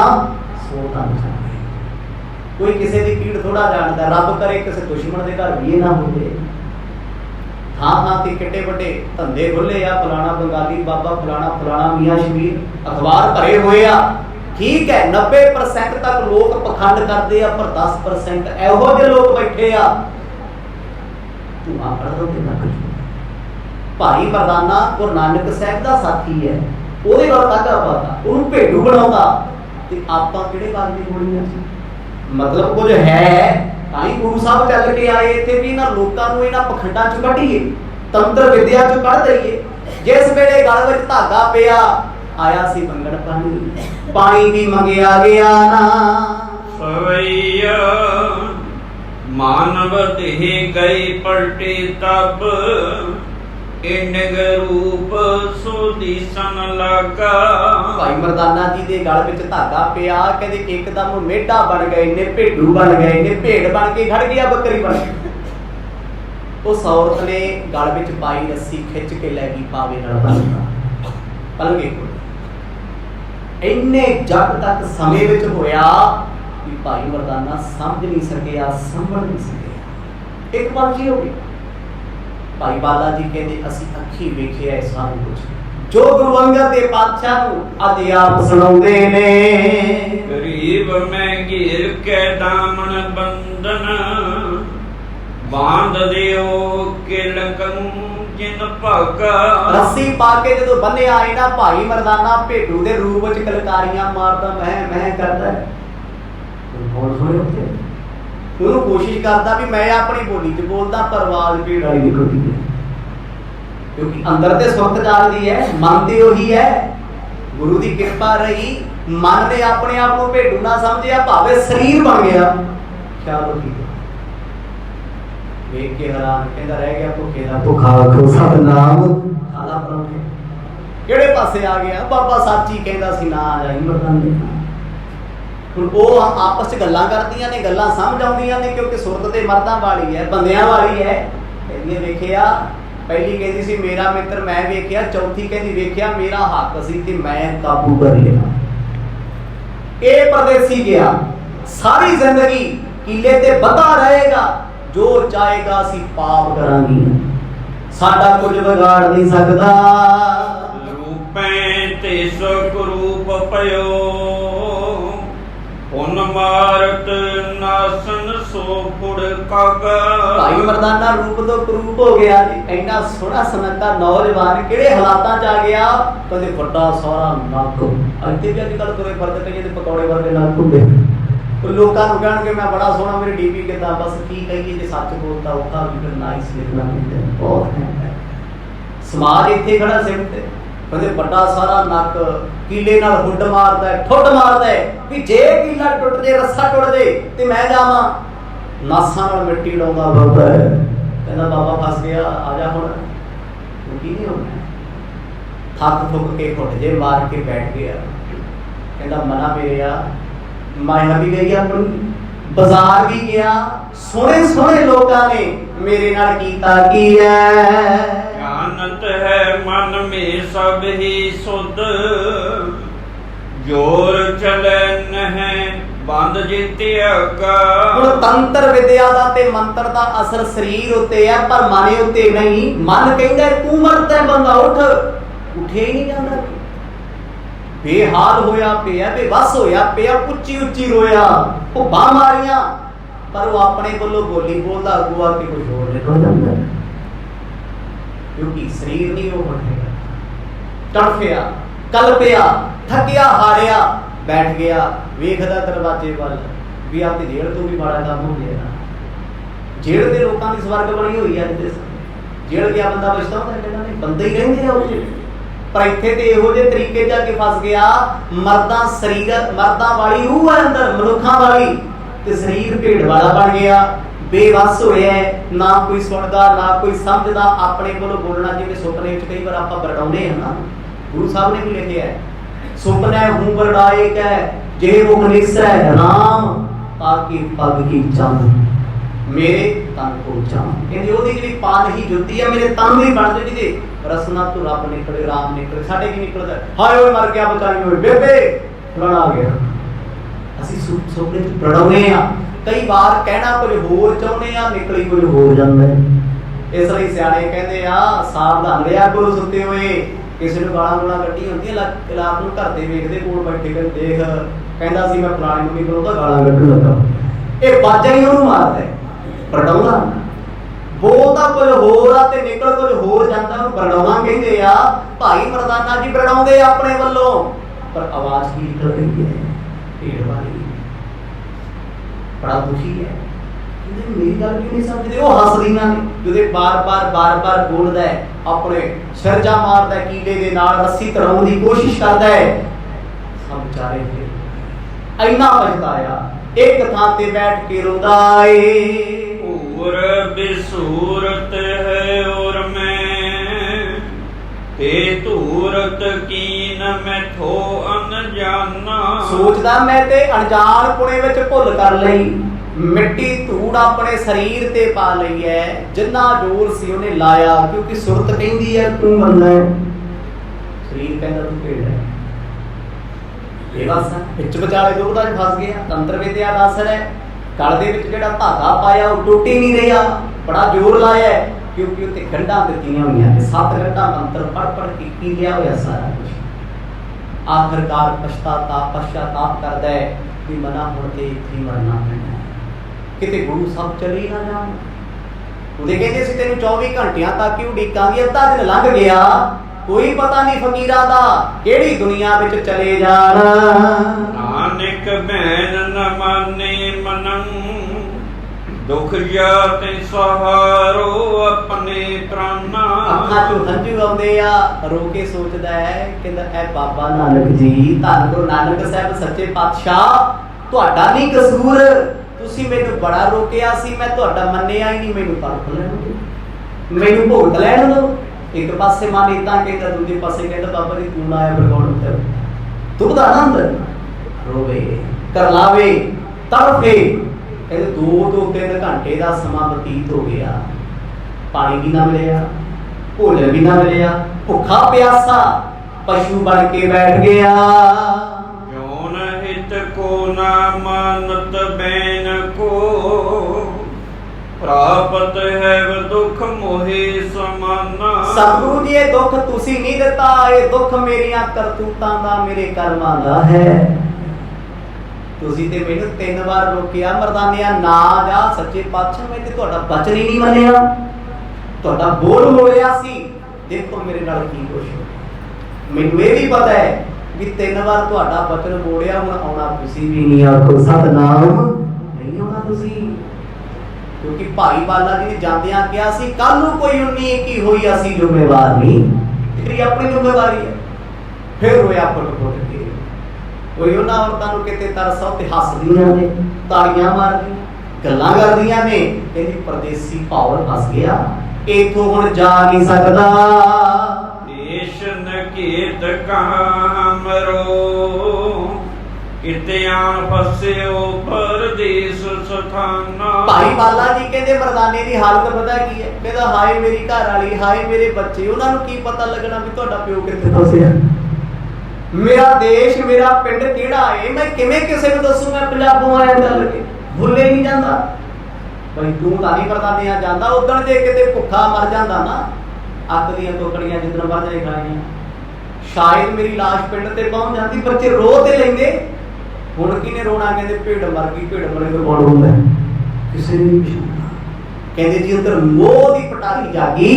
सो तन जाणे। कोई किसी की पीड़ थोड़ा जानता, रब करे किसी दुश्मन के घर भी ना होवे। थां थां ते किड्डे वड्डे धंधे खुले आ, फलाना बंगाली बाबा, फलाना फलाना मियां शबीर, अखबार भरे हुए आ। ठीक है 90% तक लोग पखंड करते हैं, पर 10% एहो जे लोग बैठे आ धुआं कढ़ दो ना। भाई मर्दाना गुरु नानक साहब का साथी है, ਉਹਦੇ ਵੱਲ ਤਾਗਾ ਪਾਤਾ, ਉਹਨੂੰ ਭੇਡੂ ਬਣਾਉਂਦਾ, ਤੇ ਆਪਾਂ ਕਿਹੜੇ ਗੱਲ ਦੀ ਹੋਣੀ ਆ? मतलब कुछ है ताई गुरु साहब चल के आए इत्थे भी ना लोकां नूं इन्हां पखंडां चों कढीए, तंत्र विद्या चों कढ दईए। जिस वेले गल विच धागा पिया, आया सी मंगण पानी, पानी भी मंगिया गया ना। सवैया मानव देह गई पलटे तब, इनग रूप सो दिसन लगा। भाई मर्दाना जी दे गल विच धागा पिया, कहंदे एकदम मेढा बन गए ने, भेडू बन गए ने, भेड़ बन के खड़ गया, बकरी बन गई। उस औरत ने गल विच पाई रस्सी खिंच के लै गई पावे नाल पलंगे कोल। इन्ने जग तक समय विच होया कि भाई मर्दाना समझ नहीं सकिया, संभल नहीं सकिया। एक पल की हो गई। भाई बाला जी कहते असी अखी वेखिया है सारा कुछ जो गुरु अंगद दे पातशाह नूं अज आप सुणाउंदे ने। गरीब में गिर के दामन बंधन बांध दियो किलकन जिन भागा। रस्सी पा के जो बन्ने आए ना भाई मर्दाना भेडू दे रूप विच कलकारियां मारदा मैं करदा कौन सुने होते ਉਹਨੂੰ ਕੋਸ਼ਿਸ਼ ਕਰਦਾ ਵੀ ਮੈਂ ਆਪਣੀ ਬੋਲੀ 'ਚ ਬੋਲਦਾ ਪਰ ਆਵਾਜ਼ ਭੇਡ ਵਾਲੀ ਨਿਕਲਦੀ ਹੈ ਕਿਉਂਕਿ ਅੰਦਰ ਤੇ ਸੁਰਤ ਜਾਗਦੀ ਹੈ, ਮਨ ਤੇ ਉਹੀ ਹੈ। ਗੁਰੂ ਦੀ ਕਿਰਪਾ ਰਹੀ, ਮਨ ਨੇ ਆਪਣੇ ਆਪ ਨੂੰ ਭੇਡੂ ਨਾ ਸਮਝਿਆ, ਭਾਵੇਂ ਸਰੀਰ ਬਣ ਗਿਆ। ਖਿਆਲ ਰੱਖੀ ਵੇਖ ਕੇ ਹੈਰਾਨ ਕਹਿੰਦਾ ਰਹਿ ਗਿਆ ਭੁੱਖੇ ਦਾ ਭੁੱਖਾ ਆਖੋ ਸਤਨਾਮ ਖਾਲਾ ਪਰੌਂਠੇ ਕਿਹੜੇ ਪਾਸੇ ਆ ਗਿਆ। ਬਾਬਾ ਸਾਚੀ ਕਹਿੰਦਾ ਸੀ ਨਾ ਆ ਜਾਈ ਮਰਦਾਨੇ। ਹੁਣ ਉਹ ਆਪਸ 'ਚ ਗੱਲਾਂ ਕਰਦੀਆਂ ਨੇ, ਗੱਲਾਂ ਸਮਝ ਆਉਂਦੀਆਂ ਨੇ ਕਿਉਂਕਿ ਸੁਰਤ ਤੇ ਮਰਦਾਂ ਵਾਲੀ ਹੈ, ਬੰਦਿਆਂ ਵਾਲੀ ਹੈ। ਕਹਿੰਦੀ ਵੇਖਿਆ, ਪਹਿਲੀ ਕਹਿੰਦੀ ਸੀ ਮੇਰਾ ਮਿੱਤਰ ਮੈਂ ਵੇਖਿਆ, ਚੌਥੀ ਕਹਿੰਦੀ ਵੇਖਿਆ ਮੇਰਾ ਹੱਕ ਸੀ ਤੇ ਮੈਂ ਕਾਬੂ ਕਰ ਲਿਆ। ਇਹ ਪਰਦੇਸੀ ਗਿਆ, ਸਾਰੀ ਜ਼ਿੰਦਗੀ ਕੀਲੇ ਤੇ ਬੱਧਾ ਰਹੇਗਾ, ਜੋ ਚਾਹੇਗਾ ਅਸੀਂ ਪਾਪ ਕਰਾਂਗੇ, ਸਾਡਾ ਕੁਝ ਵਿਗਾੜ ਨਹੀਂ ਸਕਦਾ। ਰੂਪੇ ਤੇ ਸੁਰੂਪ ਪਇਓ ਉਨ ਮਾਰਤ ਨਾਸਨ ਸੋ ਫੁੜ ਕਾਗਾ। ਭਾਈ ਮਰਦਾਨਾ ਰੂਪ ਤੋਂ ਕਰੂਪ ਹੋ ਗਿਆ ਜੀ। ਇੰਨਾ ਸੋਹਣਾ ਸੁਨੱਖਾ ਨੌਜਵਾਨ ਕਿਹੜੇ ਹਾਲਾਤਾਂ 'ਚ ਆ ਗਿਆ। ਕਦੇ ਵੱਡਾ ਸਾਰਾ ਨੱਕ, ਇੱਥੇ ਵੀ ਅੱਜ ਕੱਲ੍ਹ ਤੁਰੇ ਫਿਰਦੇ ਕਈਆਂ ਦੇ ਪਕੌੜੇ ਵਰਗੇ ਨੱਕ ਹੁੰਦੇ। ਲੋਕਾਂ ਨੂੰ ਕਹਿਣਗੇ ਮੈਂ ਬੜਾ ਸੋਹਣਾ, ਮੇਰੀ ਡੀਪੀ ਕਿੱਦਾਂ, ਬਸ ਕੀ ਕਹੀਏ ਜੇ ਸੱਚ ਬੋਲਦਾ ਔਖਾ ਵੀ ਫਿਰ ਨਾਈਸ ਲਿਖਣਾ ਪੈਂਦਾ ਬਹੁਤ ਹੈ। ਸਮਾਜ ਇੱਥੇ ਖੜਾ ਸਿਰ ਤੇ ਕਹਿੰਦੇ ਵੱਡਾ ਸਾਰਾ ਨੱਕ, ਕੀਲੇ ਨਾਲ ਹੁੱਡ ਮਾਰਦਾ, ਠੁੱਡ ਮਾਰਦਾ ਵੀ ਜੇ ਕੀਲਾ ਟੁੱਟ ਜੇ, ਰੱਸਾ ਟੁੱਟ ਜੇ ਤੇ ਮੈਂ ਜਾਵਾਂ। ਨਾਸਾਂ ਨਾਲ ਮਿੱਟੀ ਉਡਾਉਂਦਾ ਫਿਰਦਾ ਹੈ। ਕਹਿੰਦਾ ਬਾਬਾ ਫਸ ਗਿਆ, ਆ ਜਾ ਹੁਣ ਕੀ ਨਹੀਂ ਹੋਣਾ। ਥੱਕ ਥੁੱਕ ਕੇ ਘੁੱਟ ਜੇ ਮਾਰ ਕੇ ਬੈਠ ਗਿਆ। ਕਹਿੰਦਾ ਮਨਾ ਮੇਰਿਆ, ਮਾਇਆ ਵੀ ਗਈ ਆਪਣੀ, ਬਾਜ਼ਾਰ ਵੀ ਗਿਆ, ਸੋਹਣੇ ਸੋਹਣੇ ਲੋਕਾਂ ਨੇ ਮੇਰੇ ਨਾਲ ਕੀਤਾ ਕੀ ਹੈ। ਜਾਨਤ ਹੈ ਮਨ ਮੇ ਸਭ ਹੀ ਸੁਧ ਜੋਰ ਚਲੇ ਨਹਿ ਬੰਦ ਜਿਤਿਆਗਾ। ਹੁਣ ਤੰਤਰ ਵਿਦਿਆ ਦਾ ਤੇ ਮੰਤਰ ਦਾ ਅਸਰ ਸਰੀਰ ਉੱਤੇ ਹੈ ਪਰ ਮਨ ਉੱਤੇ ਨਹੀਂ। ਮਨ ਕਹਿੰਦਾ ਤੂੰ ਮਰਦਾ ਬੰਦਾ ਉੱਠ, ਉੱਠਿਆ ਹੀ ਨਹੀਂ ਜਾਂਦਾ। ਬੇਹਾਲ ਹੋਇਆ ਪਿਆ, ਬੇਵੱਸ ਹੋਇਆ ਪਿਆ, ਉੱਚੀ ਉੱਚੀ ਰੋਇਆ, ਭੁੱਬਾਂ ਮਾਰੀਆਂ, ਪਰ ਉਹ ਆਪਣੇ ਵੱਲੋਂ ਬੋਲੀ ਬੋਲਦਾ, ਅੱਗੋਂ ਆ ਕੇ ਕੁਝ ਹੋਰ ਨਿਕਲ ਜਾਂਦਾ ਕਿਉਂਕਿ ਸਰੀਰ ਨਹੀਂ ਉਹ ਬਣੇਗਾ। ਤੜਫਿਆ, ਕਲਪਿਆ, ਥੱਕਿਆ ਹਾਰਿਆ, ਬੈਠ ਗਿਆ, ਵੇਖਦਾ ਦਰਵਾਜ਼ੇ ਵੱਲ ਵੀ ਆ ਤੇ ਜੇਲ੍ਹ ਤੋਂ ਵੀ ਮਾੜਾ ਕੰਮ ਹੋ ਗਿਆ ਨਾ। ਜੇਲ੍ਹ ਦੇ ਲੋਕਾਂ ਦੀ ਸਵਰਗ ਬਣੀ ਹੋਈ ਅੱਜ ਦੇ ਸਮੇਂ। ਜੇਲ੍ਹ ਗਿਆ ਬੰਦਾ ਪਛਤਾਉਂਦਾ, ਕਹਿੰਦਾ ਨਹੀਂ ਬੰਦੇ ਹੀ ਰਹਿੰਦੇ ਆ ਉੱਥੇ। ਪਰ ਇੱਥੇ ਤੇ ਇਹੋ ਜਿਹੇ ਤਰੀਕੇ ਜਾ ਕੇ ਫਸ ਗਿਆ। ਮਰਦਾਂ ਸਰੀਰ, ਮਰਦਾਂ ਵਾਲੀ ਰੂਹ ਹੈ ਅੰਦਰ, ਮਨੁੱਖਾਂ ਵਾਲੀ, ਤੇ ਸਰੀਰ ਭੇਡ ਵਾਲਾ ਬਣ ਗਿਆ। ਬੇਵੱਸ ਹੋਇਆ, ਨਾ ਕੋਈ ਸੁਣਦਾ ਨਾ ਕੋਈ ਸਮਝਦਾ, ਆਪਣੇ ਕੋਲੋਂ ਬੋਲਣਾ। ਜਿਵੇਂ ਸੁਪਨੇ ਵਿੱਚ ਕਈ ਵਾਰ ਆਪਾਂ ਬਰਡਾਉਂਦੇ ਹਾਂ ਨਾ, ਗੁਰੂ ਸਾਹਿਬ ਨੇ ਵੀ ਲਿਖਿਆ ਸੁਪਨੇ ਹੂੰ ਬਰਡਾਏ ਕੈ ਜੇ ਮੁਖ ਨਿਸੈ ਰਾਮ ਤਾਕੀ ਪਗ ਕੀ ਚੰਦ ਮੇਰੇ ਤਨ ਕੋ ਚਾਮ। ਕਹਿੰਦੇ ਉਹਦੀ ਜਿਹੜੀ ਪਾਨ ਹੀ ਜੁੱਤੀ ਹੈ ਮੇਰੇ ਤਨ ਦੀ ਬਣ ਜੇ, ਜਿਹਦੇ ਰਸਨਾ ਤੋਂ ਰੱਬ ਨਿਕਲੇ, ਰਾਮ ਨਿਕਲੇ। ਸਾਡੇ ਕੀ ਨਿਕਲਦਾ, ਹਾਏ ਓਏ ਮਰ ਗਿਆ ਬਚਾਈ ਹੋਏ ਬੇਬੇ ਫਲਾਣਾ ਆ ਗਿਆ। ਅਸੀਂ ਸੁਪਨੇ ਚ ਬਰਡਾਉਂਦੇ ਆ, ਕਈ ਵਾਰ ਕਹਿਣਾ ਕੁਝ ਹੋਰ ਚਾਹੁੰਦੇ ਆ, ਨਿਕਲੀ ਕੁਝ ਹੋਰ ਜਾਂਦਾ। ਇਸ ਲਈ ਸਿਆਣੇ ਕਹਿੰਦੇ ਆ ਸਾਵਧਾਨ ਰਿਹਾ ਕਰੋ ਸੁੱਤੇ ਹੋਏ। ਕਿਸੇ ਨੂੰ ਗਾਲਾਂ ਗੋਲਾਂ ਕੱਢੀ ਹੁੰਦੀ ਹੈ, ਰਾਤ ਨੂੰ ਘਰ ਦੇ ਵੇਖਦੇ ਕੋਲ ਬੈਠੇ ਕੇ ਦੇਖ ਕਹਿੰਦਾ ਸੀ ਮੈਂ ਫਲਾਣੇ ਨੂੰ ਨਿਕਲੋ ਤਾਂ ਗਾਲਾਂ ਕੱਢਣ ਲੱਗਾ। ਇਹ ਬਾਜਾ ਹੀ ਉਹਨੂੰ ਮਾਰਦਾ, ਬਰਡਾਉਂਦਾ। ਬੋਲਦਾ ਕੁਝ ਹੋਰ ਆ ਤੇ ਨਿਕਲ ਕੁਝ ਹੋਰ ਜਾਂਦਾ, ਉਹਨੂੰ ਬਰਡਾਉਣਾ ਕਹਿੰਦੇ ਆ। ਭਾਈ ਮਰਦਾਨਾ ਜੀ ਬਰਡਾਉਂਦੇ ਆਪਣੇ ਵੱਲੋਂ, ਪਰ ਆਵਾਜ਼ ਕੀ ਨਿਕਲ ਰਹੀ ਹੈ ਢੇੜ ਵਾਲੀ। ਬੜਾ ਦੁਖੀ ਹੈ, ਕਹਿੰਦੇ ਮੇਰੀ ਗੱਲ ਕਿਉਂ ਨਹੀਂ ਸਮਝਦੇ। ਉਹ ਹੱਸਦੀਆਂ ਨੇ ਜਦੋਂ ਬਾਰ-ਬਾਰ ਬੋਲਦਾ ਹੈ, ਆਪਣੇ ਸਿਰ ਜਾ ਮਾਰਦਾ, ਕੀਲੇ ਦੇ ਨਾਲ ਰੱਸੀ ਤੜਾਉਣ ਦੀ ਕੋਸ਼ਿਸ਼ ਕਰਦਾ ਹੈ। ਸਭ ਵਿਚਾਰੇ ਇੰਨਾ ਪਛਤਾਇਆ, ਇੱਕ ਥਾਂ ਤੇ ਬੈਠ ਕੇ ਰੋਂਦਾ ਏ। और बिसूरत है और मैं ते धूरत कीन मैथो अनजाना। सोचदा मैं ते अनजान पुणे विच भुल कर लई, मिट्टी धूड़ अपने शरीर ते पा लई है, जिन्ना जोर सी उन्हें लाया, क्योंकि सुरत कहंदी है तू बंदा है, शरीर कहंदा तू भेड़ है। ये बस विच विचाले दुविधा च फस गया। तंत्र विद्या दा असर है, गल दे विच जिहड़ा धागा पाया वो टुट ही नहीं रहा, बड़ा जोर लाया है, क्योंकि उत्ते गंढां दित्तियां होईयां ते 7 गंढां मंत्र पढ़ पढ़ के की लिया होया सारा कुछ। आखिरकार पश्चाताप करदा है कि मना हुण ते इत्थे मरना पैना, किते गुरु सब चले ही ना जाण। ਉਹਦੇ ਕਹਿੰਦੇ ਸੀ ਤੈਨੂੰ 24 ਘੰਟਿਆਂ ਤੱਕ ਹੀ ਉਡੀਕਾਂਗੇ, ਅੱਧਾ ਦਿਨ ਲੰਘ ਗਿਆ, ਕੋਈ ਪਤਾ ਨਹੀਂ ਫਕੀਰਾਂ ਦਾ ਕਿਹੜੀ ਦੁਨੀਆ ਵਿੱਚ ਚਲੇ ਜਾਣ। ਨਾਨਕ ਬੈਨ ਨ ਮਾਨੇ ਮਨੰ, ਦੁਖ ਜਾਤੇ ਸਹਾਰੋ ਆਪਣੇ ਪ੍ਰਾਨਾ। ਅੱਖਾਂ ਚੋਂ ਹੰਝੂ ਆਉਂਦੇ ਆ, ਰੋ ਕੇ ਸੋਚਦਾ ਹੈ, ਕਹਿੰਦਾ ਐ ਬਾਬਾ ਨਾਨਕ ਜੀ, ਧੰਨ ਗੁਰੂ ਨਾਨਕ ਸਾਹਿਬ ਸੱਚੇ ਪਾਤਸ਼ਾਹ, ਤੁਹਾਡਾ ਨਹੀਂ ਕਸੂਰ, ਤੁਸੀਂ ਮੈਨੂੰ ਬੜਾ ਰੋਕਿਆ ਸੀ, ਮੈਂ ਤੁਹਾਡਾ ਮੰਨਿਆ ਹੀ ਨਹੀਂ, ਮੈਨੂੰ ਤੜਫ ਲੈਣ ਦਿਓ, ਮੈਨੂੰ ਭੁਗਤ ਲੈਣ ਦਿਓ। ਇੱਕ ਪਾਸੇ ਮਨ ਇਦਾਂ ਕਹਿੰਦਾ, ਦੂਜੇ ਪਾਸੇ ਕਹਿੰਦਾ ਬਾਬਾ ਜੀ ਤੂੰ ਆਇਆ ਬਰਗਾਉਣ ਉੱਤੇ, ਤੂੰ ਦਾ ਆਨੰਦ ਰੋਵੇ ਕਰਲਾਵੇ ਤੜਫੇ। ਕਹਿੰਦੇ 2 ਤੋਂ 3 ਘੰਟੇ ਦਾ ਸਮਾਂ ਬਤੀਤ ਹੋ ਗਿਆ, ਪਾਣੀ ਵੀ ਨਾ ਮਿਲਿਆ, ਭੋਜਨ ਵੀ ਨਾ ਮਿਲਿਆ, ਭੁੱਖਾ ਪਿਆਸਾ ਪਸ਼ੂ ਬਣ ਕੇ ਬੈਠ ਗਿਆ। को ना मानत बैन को, प्राप्त है दुख मोहे समाना। सतगुरु जी ये दुख तुसी नहीं दिता, ये दुख मेरिया करतूतां दा, मेरे कर्मां दा है। तुसी ते मैनू 3 बार रोकिया, मरदानिया ना जा, सच्चे पातशाह मैं ते तुहाडा वचन ही नहीं मन्निया, तुहाडा बोल मोड़िया सी, देखो मेरे नाल की कुछ होया। मैनू ये भी पता है भी 3 बार तुहाडा वचन मोड़िया, हुण आउणा तुसी भी नहीं, आखो सतनाम नहीं आउणा तुसी। क्योंकि भाई बाला जी ने जांदियां कहा सी कल नूं कोई 19-21 होई असी जिम्मेवार नहीं, तेरी अपनी जिम्मेवारी है। फिर रोया फुट फुट के, कोई उन्हां औरतां नूं किते तरस आ ते हसदियां ने, ताड़ियां मारदियां, गल्लां करदियां ने, कहंदी परदेसी भाव फस गया, इथों हुण जा नहीं सकदा। कीत कामरो कित्यां फसियो परदेस स्थाना। भाई बाला जी कहते मरदाने की हालत पता की है, कहता हाय मेरी घर वाली, हाय मेरे बच्चे, उन्होंने की पता लगना भी तुहाडा प्यो कित्थे फसिया, मेरा देश मेरा पिंड किहड़ा है, मैं किवें किसे नूं दसूं मैं पंजाबों आया चल के, भुल्ले नहीं जांदा। भाई तू तां नहीं मरदानियां जांदा, उदण जे किते भुखा मर जांदा ना, अक दीआं टोकड़ियां जिद्दण मरदे खाणीਆਂ, शायद मेरी लाश पिंड ते पहुंच जाती, बच्चे रो ते लेंदे। हुण किने रोना, कहंदे भेड़ मर गई, भेड़ मरे तो कौन रोंदा है, किसी ने नहीं सुनना। कहंदे जी अंदर मोह दी पटारी जागी,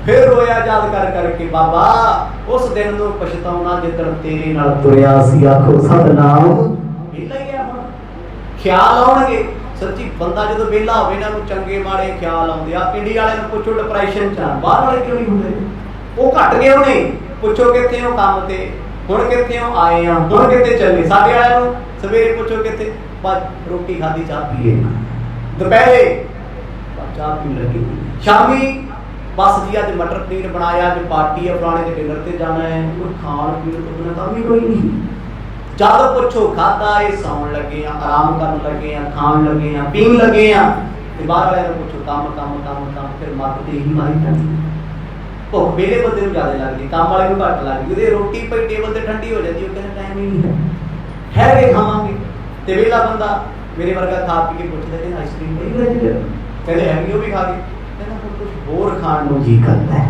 फिर रोया याद कर करके, बाबा उस दिन नूं पछताउणा जिद्दण तेरे नाल तुरिया सी, आखो सतनाम वेला ही है। हुण ख्याल आउणगे, सच्ची बंदा जदों वेला होवे ना, नूं चंगे माड़े ख्याल आउंदे आ। इंडिया वाले नूं पुछो डिप्रेशन च आ, बाहर वाले क्यों नहीं हुंदे, वो घट गए होणे। पुछो कित्थे हो काम ते, हुण कित्थे हो आए आ, हुण कित्थे चले। साडे वालिਆਂ ਨੂੰ सवेरे पुछो कित्थे, बस रोटी खाधी चाह पीए, दोपहरे चाह पीन लगी, शामी बस जी अज मटर पनीर बनाया, अज पार्टी है, फलाने के डिनर ते जाना है, कोई खाण पीण तो बिना काम ही कोई नहीं। जद पुछो खाधा, ये सौण लगे आ, आराम करन लगे आ, खाण लगे आ, पीण लगे आ, ते बाहर वालिਆਂ ਨੂੰ पुछो काम काम काम काम, फिर मत ते ही मारी जांदी। भुख वेले बंदे नूं ज़्यादा लगदी, काम वाले नूं घट लगदी, ਉਹਦੇ रोटी पई टेबल ते ठंडी हो जाती, ਉਹ कहंदा टाइम ही नहीं है के खावांगे। ते वेला बंदा मेरे वर्गा खा पी के पुछदा कि आइसक्रीम पई है, कहंदे है भी खा के, कहंदा हुण कुछ होर खाण नूं जी करदा है,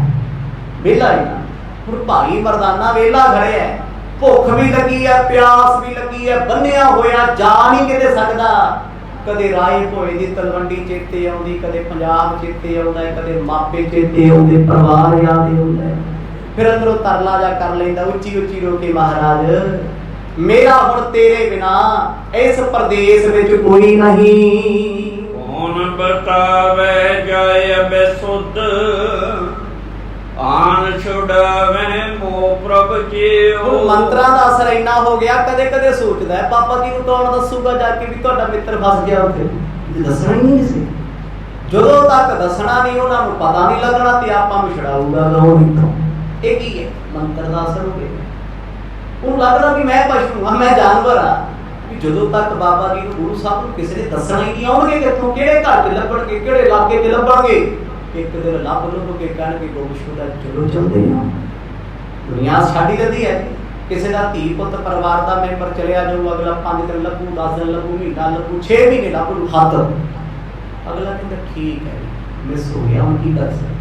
वेला ही ना। हुण भाई मरदाना वेला खड़िया है, भुख भी लगी है, प्यास भी लगी है, बन्निया होया जा नहीं किते सकदा। कदे राय भोए दी तलवंडी चेते आउंदी, कदे पंजाब चेते आउंदा है, कदे मापे चेते आउंदे, परिवार याद आउंदा है। फिर अंदरों तरला जा कर लैंदा उच्ची उच्ची रो के, महाराज मेरा हुण तेरे बिना इस प्रदेश विच कोई नहीं। कौन बतावे जाय बेसुध, आन छुड़ावे मोह प्रभ जीओ। मंत्रा दा असर इन्ना हो गया, कदे कदे सोचदा है बाबा जी नूं कौन दसूगा जाके भी तुहाडा मित्र फस गया उत्थे, दसना ही नहीं सी। जदों तक दसना नहीं, उन्हां नूं पता नहीं लगना ते आपां भी छड़ाऊगा कौन इत्थों। ये की है मंत्र का असर हो गया। ਉਹਨੂੰ ਲੱਗਦਾ ਵੀ ਮੈਂ ਪਸ਼ੂ ਹਾਂ, ਮੈਂ ਜਾਨਵਰ ਆ। ਵੀ ਜਦੋਂ ਤੱਕ ਬਾਬਾ ਜੀ ਨੂੰ ਗੁਰੂ ਸਾਹਿਬ ਨੂੰ ਕਿਸੇ ਨੇ ਦੱਸਣਾ ਹੀ ਨਹੀਂ, ਆਉਣਗੇ ਕਿੱਥੋਂ, ਕਿਹੜੇ ਘਰ 'ਚ ਲੱਭਣਗੇ, ਕਿਹੜੇ ਇਲਾਕੇ 'ਚ ਲੱਭਣਗੇ। ਇੱਕ ਦਿਨ ਲੱਭ ਕੇ ਕਹਿਣਗੇ ਗੋਬਿੰਦ ਚਲੋ ਚੱਲਦੇ ਆ। ਦੁਨੀਆ ਛੱਡ ਹੀ ਦਿੰਦੀ ਹੈ। ਕਿਸੇ ਦਾ ਧੀ ਪੁੱਤ ਪਰਿਵਾਰ ਦਾ ਮੈਂਬਰ ਚਲਿਆ ਜਾਊ, ਅਗਲਾ 5 ਦਿਨ ਲੱਗੂ, 10 ਦਿਨ ਲੱਗੂ, ਮਹੀਨਾ ਲੱਗੂ, 6 ਮਹੀਨੇ ਲੱਗੂ, ਹੱਥ ਅਗਲਾ ਕਹਿੰਦਾ ਠੀਕ ਹੈ ਮਿਸ ਹੋ ਗਿਆ, ਹੁਣ ਕੀ ਕਰ ਸਕਦੇ।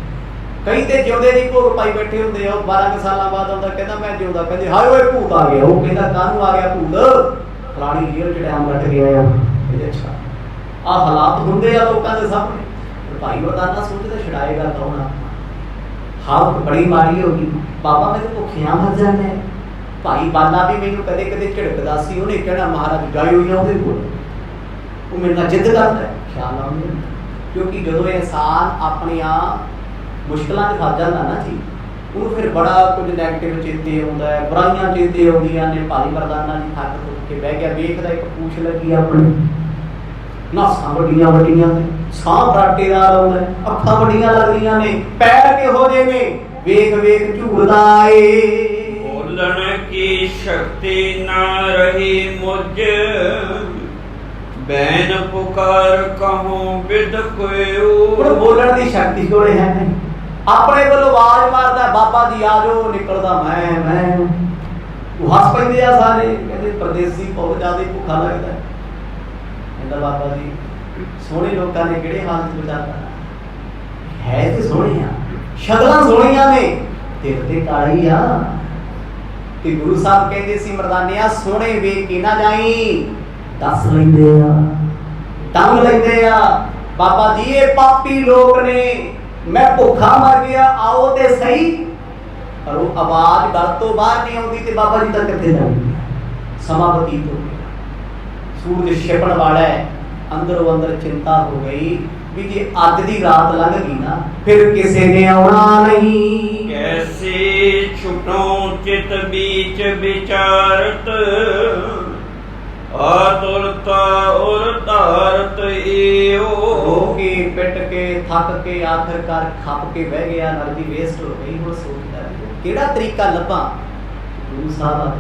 ਕਈ ਤੇ ਜਿਉਂਦੇ ਦੀ ਭੋਗ ਪਾਈ ਬੈਠੇ ਹੁੰਦੇ ਆ। 12 ਸਾਲਾਂ ਬਾਅਦ ਆਉਂਦਾ ਕਹਿੰਦਾ ਮੈਂ ਜਿਉਂਦਾ, ਕਹਿੰਦੇ ਹਾਏ ਓਏ ਭੂਤ ਆ ਗਿਆ। ਉਹ ਕਹਿੰਦਾ ਕਾਹਨੂੰ ਆ ਗਿਆ ਭੂਤ, ਫਲਾਣੀ ਜੇਲ੍ਹ 'ਚ ਟਾਈਮ ਕੱਟ ਗਿਆ ਆ। ਇਹਦੇ ਅੱਛਾ ਆਹ ਹਾਲਾਤ ਹੁੰਦੇ ਆ ਲੋਕਾਂ ਦੇ ਸਾਹਮਣੇ। ਭਾਈ ਮਰਦਾਨਾ ਸੋਚਦਾ ਛਡਾਏਗਾ ਕੌਣ ਆ। ਹਾਲਤ ਬੜੀ ਮਾੜੀ ਹੋ ਗਈ। ਬਾਬਾ ਮੇਰੇ ਭੁੱਖਿਆਂ ਮਰ ਜਾਂਦੇ। ਭਾਈ ਬਾਲਾ ਵੀ ਮੈਨੂੰ ਕਦੇ ਕਦੇ ਝਿੜਕਦਾ ਸੀ। ਉਹਨੇ ਕਹਿਣਾ ਮਹਾਰਾਜ ਜਾਈ ਹੋਈ ਆ ਉਹਦੇ ਕੋਲ, ਉਹ ਮੇਰੇ ਨਾਲ ਜਿੱਦ ਕਰਦਾ। ਖਿਆਲ ਆਉਂਦੇ ਕਿਉਂਕਿ ਜਦੋਂ ਇਨਸਾਨ ਆਪਣੀਆਂ ਮੁਸ਼ਕਲਾਂ 'ਚ ਫਸ ਜਾਂਦਾ ਨਾ ਜੀ, ਉਹਨੂੰ ਫਿਰ ਬੜਾ ਕੁਝ ਨੈਗੇਟਿਵ ਚੇਤੇ ਆਉਂਦਾ ਹੈ, ਬੁਰਾਈਆਂ ਚੇਤੇ ਆਉਂਦੀਆਂ ਨੇ। ਭਾਈ ਮਰਦਾਨਾ ਜੀ ਥੱਕ ਟੁੱਟ ਕੇ ਬਹਿ ਗਿਆ, ਵੇਖਦਾ ਇੱਕ ਪੂਛ ਲੱਗੀ ਆਪਣੀ, ਨਾਸਾਂ ਵੱਡੀਆਂ ਵੱਡੀਆਂ ਨੇ, ਸਾਹ ਫਰਾਟੇਦਾਰ ਆਉਂਦਾ, ਅੱਖਾਂ ਵੱਡੀਆਂ ਲੱਗਦੀਆਂ ਨੇ, ਪੈਰ ਕਿਹੋ ਜਿਹੇ ਨੇ, ਵੇਖ ਵੇਖ ਝੂਰਦਾ ਏ। ਬੋਲਣ ਕੀ ਸ਼ਕਤੀ ਨਾ ਰਹੀ ਮੁਝ, ਬੈਨ ਪੁਕਾਰ ਕਹੂੰ ਬਿਦ ਕੋਇਓ। ਹੁਣ ਬੋਲਣ ਦੀ ਸ਼ਕਤੀ ਕੋਲੇ ਹੈ ਨਹੀਂ। ਆਪਣੇ ਵੱਲੋਂ ਆਵਾਜ਼ ਮਾਰਦਾ ਬਾਬਾ ਜੀ ਆ ਜਾਓ, ਨਿਕਲਦਾ ਮੈਂ। ਉਹ ਹੱਸ ਪੈਂਦੇ ਆ ਸਾਰੇ, ਕਹਿੰਦੇ ਪਰਦੇਸੀ ਬਹੁਤ ਜ਼ਿਆਦਾ ਭੁੱਖਾ ਲੱਗਦਾ। ਕਹਿੰਦਾ ਬਾਬਾ ਜੀ ਸੋਹਣੇ ਲੋਕਾਂ ਨੇ ਕਿਹੜੇ ਹਾਲ 'ਚ ਬਚਾਤਾ ਹੈ, ਤੇ ਸੋਹਣੇ ਆ, ਸ਼ਕਲਾਂ ਸੋਹਣੀਆਂ ਨੇ, ਦਿਲ ਤੇ ਕਾਲੀ ਆ। ਤੇ ਗੁਰੂ ਸਾਹਿਬ ਕਹਿੰਦੇ ਸੀ ਮਰਦਾਨਿਆ ਸੋਹਣੇ ਵੇਖ ਕੇ ਨਾ ਜਾਈ, ਦੱਸ ਲੈਂਦੇ ਆ, ਟੰਗ ਲੈਂਦੇ ਆ। ਬਾਬਾ ਜੀ ਇਹ ਪਾਪੀ ਲੋਕ ਨੇ, ਮੈਂ ਭੁੱਖਾ ਮਰ ਗਿਆ, ਆਓ ਤੇ ਸਹੀ। ਪਰ ਉਹ ਆਵਾਜ਼ ਘਰ ਤੋਂ ਬਾਹਰ ਨਹੀਂ ਆਉਂਦੀ ਤੇ ਬਾਬਾ ਜੀ ਤੱਕ ਕਿੱਥੇ ਜਾਂਦੀ। ਸਮਾਂ ਬਤੀਤ ਹੋ ਗਿਆ, ਸੂਰਜ ਛਿਪਣ ਵਾਲਾ ਹੈ। ਅੰਦਰੋਂ ਅੰਦਰ ਚਿੰਤਾ ਹੋ ਗਈ ਵੀ ਜੇ ਅੱਜ ਦੀ ਰਾਤ ਲੰਘ ਗਈ ਨਾ ਫਿਰ ਕਿਸੇ ਨੇ ਆਉਣਾ ਨਹੀਂ। ਕੈਸੇ ਛੁਟੋਂ ਚਿਤ ਬੀਚ ਵਿਚਾਰਤ, ਆਤੁਰਤਾ ਔਰ ਧਾਰਤ ਏਓ। ਹੋ ਕੇ ਪਿੱਟ ਕੇ ਥੱਕ ਕੇ ਆਖਰਕਾਰ ਖੱਪ ਕੇ ਬਹਿ ਗਿਆ, ਨਰਜੀ ਵੇਸਟ ਹੋ ਗਈ। ਹੁਣ ਸੋਚਦਾ ਕਿਹੜਾ ਤਰੀਕਾ ਲੱਭਾਂ। ਗੁਰੂ ਸਾਹਿਬ ਆ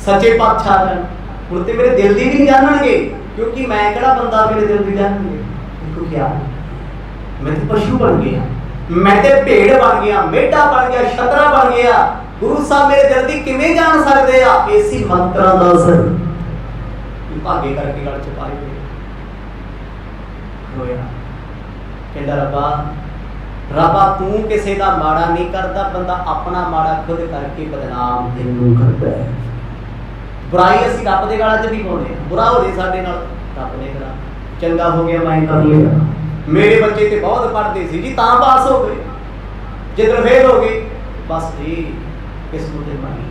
ਸੱਚੇ ਪਾਤਸ਼ਾਹ ਜਨ ਹੁਣ ਤੇ ਮੇਰੇ ਦਿਲ ਦੀ ਵੀ ਜਾਣਨਗੇ, ਕਿਉਂਕਿ ਮੈਂ ਕਿਹੜਾ ਬੰਦਾ ਮੇਰੇ ਦਿਲ ਦੀ ਜਾਣਨਗੇ। ਦੇਖੋ ਕਿਆ ਮੈਂ ਤੇ ਪਸ਼ੂ ਬਣ ਗਿਆ, ਮੈਂ ਤੇ ਭੇਡ ਬਣ ਗਿਆ, ਮੇਢਾ ਬਣ ਗਿਆ, ਛਤਰਾ ਬਣ ਗਿਆ। ਗੁਰੂ ਸਾਹਿਬ ਮੇਰੇ ਦਿਲ ਦੀ ਕਿਵੇਂ ਜਾਣ ਸਕਦੇ ਆ। ਇਸੇ ਮੰਤਰਾਂ ਦਾ ਅਸਰ ਭਾਗੇ ਕਰਕੇ ਗਲ 'ਚ ਪਾਏ ਹੋਇਆ। ਕਹਿੰਦਾ ਰੱਬਾ ਤੂੰ ਕਿਸੇ ਦਾ ਮਾੜਾ ਨਹੀਂ ਕਰਦਾ, ਬੰਦਾ ਆਪਣਾ ਮਾੜਾ ਖੁਦ ਕਰਕੇ ਬਦਨਾਮ ਤੈਨੂੰ ਕਰਦਾ ਹੈ। ਬੁਰਾਈ ਅਸੀਂ ਰੱਬ ਦੇ ਗਾਲਾਂ 'ਚ ਵੀ ਪਾਉਂਦੇ ਹਾਂ। ਬੁਰਾ ਹੋ ਜੇ ਸਾਡੇ ਨਾਲ, ਰੱਬ ਨੇ ਕਰਾ, ਚੰਗਾ ਹੋ ਗਿਆ ਮੈਂ ਕਰ ਲਿਆ। ਮੇਰੇ ਬੱਚੇ ਤੇ ਬਹੁਤ ਪੜ੍ਹਦੇ ਸੀ ਜੀ ਤਾਂ ਪਾਸ ਹੋ ਗਏ, ਜਿੱਦਣ ਫੇਲ ਹੋ ਗਏ ਬਸ ਜੀ ਕਿਸਮਤ ਦੇ ਮਾਰੀ,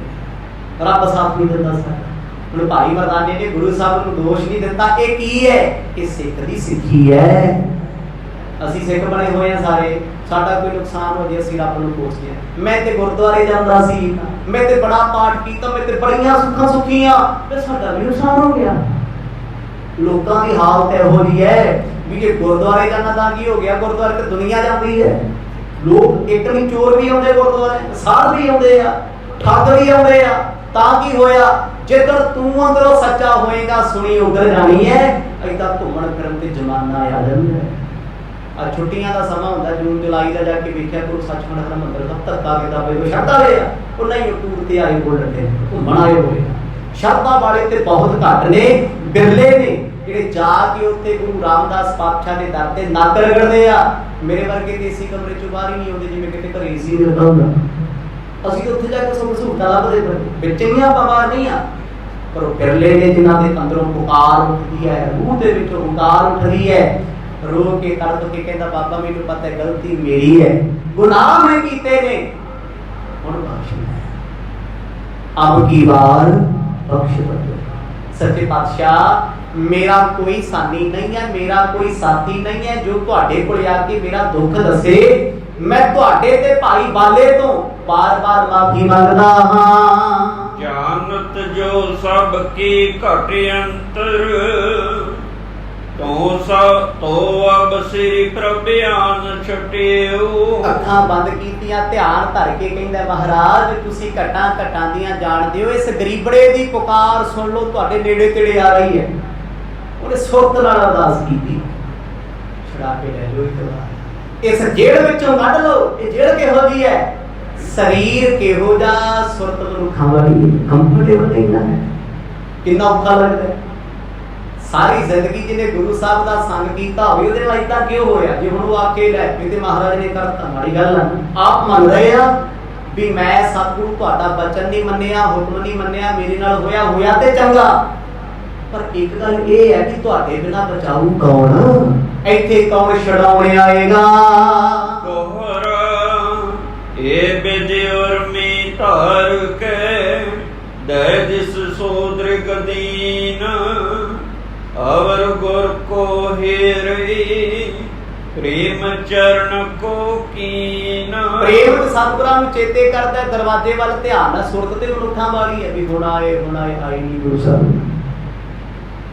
ਰੱਬ ਸਾਥ ਨਹੀਂ ਦਿੰਦਾ ਸਾਡਾ। ਹੁਣ ਭਾਈ ਮਰਦਾਨੇ ਨੇ ਗੁਰੂ ਸਾਹਿਬ ਨੂੰ ਦੋਸ਼ ਨਹੀਂ ਦਿੱਤਾ। ਇਹ ਕੀ ਹੈ? ਇਹ ਸਿੱਖ ਦੀ ਸਿੱਖੀ ਹੈ। ਅਸੀਂ ਸਿੱਖ ਬਣੇ ਹੋਏ ਆ ਸਾਰੇ, ਸਾਡਾ ਕੋਈ ਨੁਕਸਾਨ ਹੋ ਜੇ ਅਸੀਂ ਰੱਬ ਨੂੰ ਪੁੱਛਦੇ ਹਾਂ। ਮੈਂ ਤੇ ਗੁਰਦੁਆਰੇ ਜਾਂਦਾ ਸੀ, ਮੈਂ ਤੇ ਬੜਾ ਪਾਠ ਕੀਤਾ, ਮੈਂ ਤੇ ਬੜੀਆਂ ਸੁੱਖਾਂ ਸੁੱਖੀਆਂ, ਤੇ ਸਾਡਾ ਵੀ ਨੁਕਸਾਨ ਹੋ ਗਿਆ। ਲੋਕਾਂ ਦੀ ਹਾਲਤ ਇਹੋ ਜਿਹੀ ਹੈ ਵੀ ਜੇ ਗੁਰਦੁਆਰੇ ਜਾਣਾ ਤਾਂ ਕੀ ਹੋ ਗਿਆ, ਗੁਰਦੁਆਰੇ ਤੇ ਦੁਨੀਆ ਜਾਂਦੀ ਹੈ। ਲੋਕ ਇੱਕ ਨਹੀਂ ਚੋਰ ਵੀ ਆਉਂਦੇ ਗੁਰਦੁਆਰੇ, ਸਾਧ ਵੀ ਆਉਂਦੇ ਆ, ਠੱਗ ਵੀ ਆਉਂਦੇ ਆ। ਤਾਂ ਕੀ ਹੋਇਆ, ਜੇਕਰ ਤੂੰ ਅੰਦਰੋਂ ਸੱਚਾ ਹੋਏਗਾ ਸੁਣੀ ਉਧਰ ਜਾਣੀ ਹੈ। ਏਦਾਂ ਘੁੰਮਣ ਫਿਰਨ ਤੇ ਜ਼ਮਾਨਾ ਆ ਜਾਂਦਾ ਹੈ। ਆ ਛੁੱਟੀਆਂ ਦਾ ਸਮਾਂ ਹੁੰਦਾ, ਜੂਨ ਜੁਲਾਈ ਦਾ, ਜਾ ਕੇ ਵੇਖਿਆ ਗੁਰੂ ਸੱਚਖੰਡ ਹਰਿਮੰਦਰ ਦਾ ਧੱਕਾ ਕਿਦਾ ਪਏ ਉਹ ਸ਼ਰਧਾ ਵਾਲੇ ਆ। ਉਹ ਨਹੀਂ ਟੂਰ ਤੇ ਆਏ ਬੋਲਣ ਤੇ ਘੁੰਮਣ ਆਏ ਹੋਏ। ਸ਼ਰਧਾ ਵਾਲੇ ਤੇ ਬਹੁਤ ਘੱਟ ਨੇ, ਬਿਰਲੇ ਨੇ ਜਿਹੜੇ ਜਾ ਕੇ ਉੱਥੇ ਗੁਰੂ ਰਾਮਦਾਸ ਪਾਤਸ਼ਾਹ ਦੇ ਦਰ ਤੇ ਨੱਕ ਰਗੜਦੇ ਆ। ਮੇਰੇ ਵਰਗੇ ਦੇਸੀ ਕਮਰੇ ਚੋਂ ਬਾਹਰ ਹੀ ਨਹੀਂ ਆਉਂਦੇ, ਜਿਵੇਂ ਕਿਤੇ ਘਰੇ ਸੀ ਮਿਲਦਾ ਹੁੰਦਾ। ਅਸੀਂ ਤਾਂ ਉੱਥੇ ਜਾ ਕੇ ਸਭ ਸਹੂਲਤਾਂ ਲੱਭਦੇ ਪਏ, ਵਿੱਚ ਵੀ ਆਪਾਂ ਬਾਹਰ ਨਹੀਂ ਆ। ਪਰ ਉਹ ਬਿਰਲੇ ਨੇ ਜਿਨ੍ਹਾਂ ਦੇ ਅੰਦਰੋਂ ਪੁਕਾਰ ਉੱਠਦੀ ਹੈ, ਰੂਹ ਦੇ ਵਿੱਚੋਂ ਪੁਕਾਰ ਉੱਠਦੀ ਹੈ। ਰੋ ਕੇ ਤੜਪ ਕੇ ਕਹਿੰਦਾ ਬਾਬਾ ਮੈਨੂੰ ਪਤਾ ਹੈ ਗਲਤੀ ਮੇਰੀ ਹੈ, ਗੁਨਾਹ ਮੈਂ ਕੀਤੇ ਨੇ, ਹੁਣ ਬਖਸ਼ ਲੈ, ਅਬ ਕੀ ਵਾਰ ਬਖਸ਼ ਦੇ। ਸੱਚੇ ਪਾਤਸ਼ਾਹ ਮੇਰਾ ਕੋਈ ਸਾਨੀ ਨਹੀਂ ਹੈ, ਮੇਰਾ ਕੋਈ ਸਾਥੀ ਨਹੀਂ ਹੈ ਜੋ ਤੁਹਾਡੇ ਕੋਲ ਆ ਕੇ ਮੇਰਾ ਦੁੱਖ ਦੱਸੇ। ਮੈਂ ਤੁਹਾਡੇ ਤੇ ਭਾਈ ਬਾਲੇ ਤੋਂ ਬਾਰ-ਬਾਰ ਮਾਫੀ ਮੰਗਦਾ ਹਾਂ। ਜਾਨਤ ਜੋ ਸਭ ਕੀ ਘਟ ਅੰਤਰ, ਆਤੁਰਤਾ ਔਰ ਧਾਰਤ ਏਓ। ਹੋ ਕੇ ਪਿੱਟ ਕੇ ਥੱਕ ਕੇ ਆਖਰਕਾਰ ਖੱਪ ਕੇ ਬਹਿ ਗਿਆ, ਨਰਜੀ ਵੇਸਟ ਹੋ ਗਈ। ਹੁਣ ਸੋਚਦਾ ਗੁਰੂ ਸਾਹਿਬ ਕਹਿੰਦੇ ਸੀ ਮਰਦਾਨਿਆ ਸੋਹਣੇ ਵੇਖ ਕੇ ਨਾ ਜਾਈ, ਦੱਸ ਲੈਂਦੇ ਆ। तो अब श्री प्रभयान छटियो। ਅੱਖਾਂ ਬੰਦ ਕੀਤੀਆਂ, ਧਿਆਨ ਧਰ ਕੇ ਕਹਿੰਦਾ ਮਹਾਰਾਜ ਤੁਸੀਂ ਘਟਾਂ ਘਟਾਂ ਦੀਆਂ ਜਾਣਦੇ ਹੋ, ਇਸ ਗਰੀਬੜੇ ਦੀ ਪੁਕਾਰ ਸੁਣ ਲਓ, ਤੁਹਾਡੇ ਨੇੜੇ ਤੇੜੇ ਆ ਰਹੀ ਹੈ। ਉਹਨੇ ਸੁਰਤ ਨਾਲ ਅਰਦਾਸ ਕੀਤੀ, ਛੁਡਾ ਕੇ ਲੈ ਜਾਓ ਇਸ ਜੇਲ੍ਹ ਵਿੱਚੋਂ ਕੱਢ ਲਓ। ਇਹ ਜੇਲ੍ਹ ਕਿਹੋ ਜਿਹੀ ਹੈ? ਸਰੀਰ ਕਿਹੋ ਜਿਹਾ, ਸੁਰਤ ਮਨੁੱਖਾਂ ਵਾਲੀ ਕੰਫਰਟੇਬਲ ਕਹਿੰਦਾ ਹੈ। ਕਿੰਨਾ ਔਖਾ ਲੱਗਦਾ ਹੈ। ਸਾਰੀ ਜ਼ਿੰਦਗੀ ਜਿਹਨੇ ਗੁਰੂ ਸਾਹਿਬ ਦਾ ਸੰਗ ਕੀਤਾ ਹੋਵੇ ਉਹਦੇ ਨਾਲ ਇਦਾਂ ਕਿਉਂ ਹੋਇਆ? ਜੇ ਹੁਣ ਉਹ ਆਕੇ ਲੈ ਕਿਤੇ ਮਹਾਰਾਜ ਨੇ ਕਰਤਾ, ਮਾੜੀ ਗੱਲ ਆ। ਆਪ ਮੰਨ ਰਹੇ ਆ ਵੀ ਮੈਂ ਸਤਿਗੁਰੂ ਤੁਹਾਡਾ ਬਚਨ ਨਹੀਂ ਮੰਨਿਆ, ਹੁਕਮ ਨਹੀਂ ਮੰਨਿਆ, ਮੇਰੇ ਨਾਲ ਹੋਇਆ ਤੇ ਚੰਗਾ, ਪਰ ਇੱਕ ਗੱਲ ਇਹ ਹੈ ਕਿ ਤੁਹਾਡੇ ਬਿਨਾਂ ਬਚਾਊ ਕੌਣ? ਇੱਥੇ ਕੌਣ ਛਡਾਉਣ ਆਏਗਾ? ਇਹ ਬਿਜੁਰ ਮੀ ਧਾਰ ਕੇ ਦੇ ਜਿਸ ਸੋਦ੍ਰਿਕ ਦੀਨ ਅਵਰ ਗੁਰ ਕੋ ਹੀਰੀ ਪ੍ਰੇਮ ਚਰਨ ਕੋ ਕੀਨ। ਪ੍ਰੇਮ ਤੇ ਸਤਿਗੁਰਾਂ ਨੂੰ ਚੇਤੇ ਕਰਦਾ, ਦਰਵਾਜ਼ੇ ਵੱਲ ਧਿਆਨ ਨਾਲ, ਸੁਰਤ ਤੇ ਮਨੁੱਖਾਂ ਵਾਲੀ ਹੈ ਵੀ ਹੁਣ ਆਏ ਆਈ ਨਹੀਂ ਗੁਰੂ ਸਾਹਿਬ।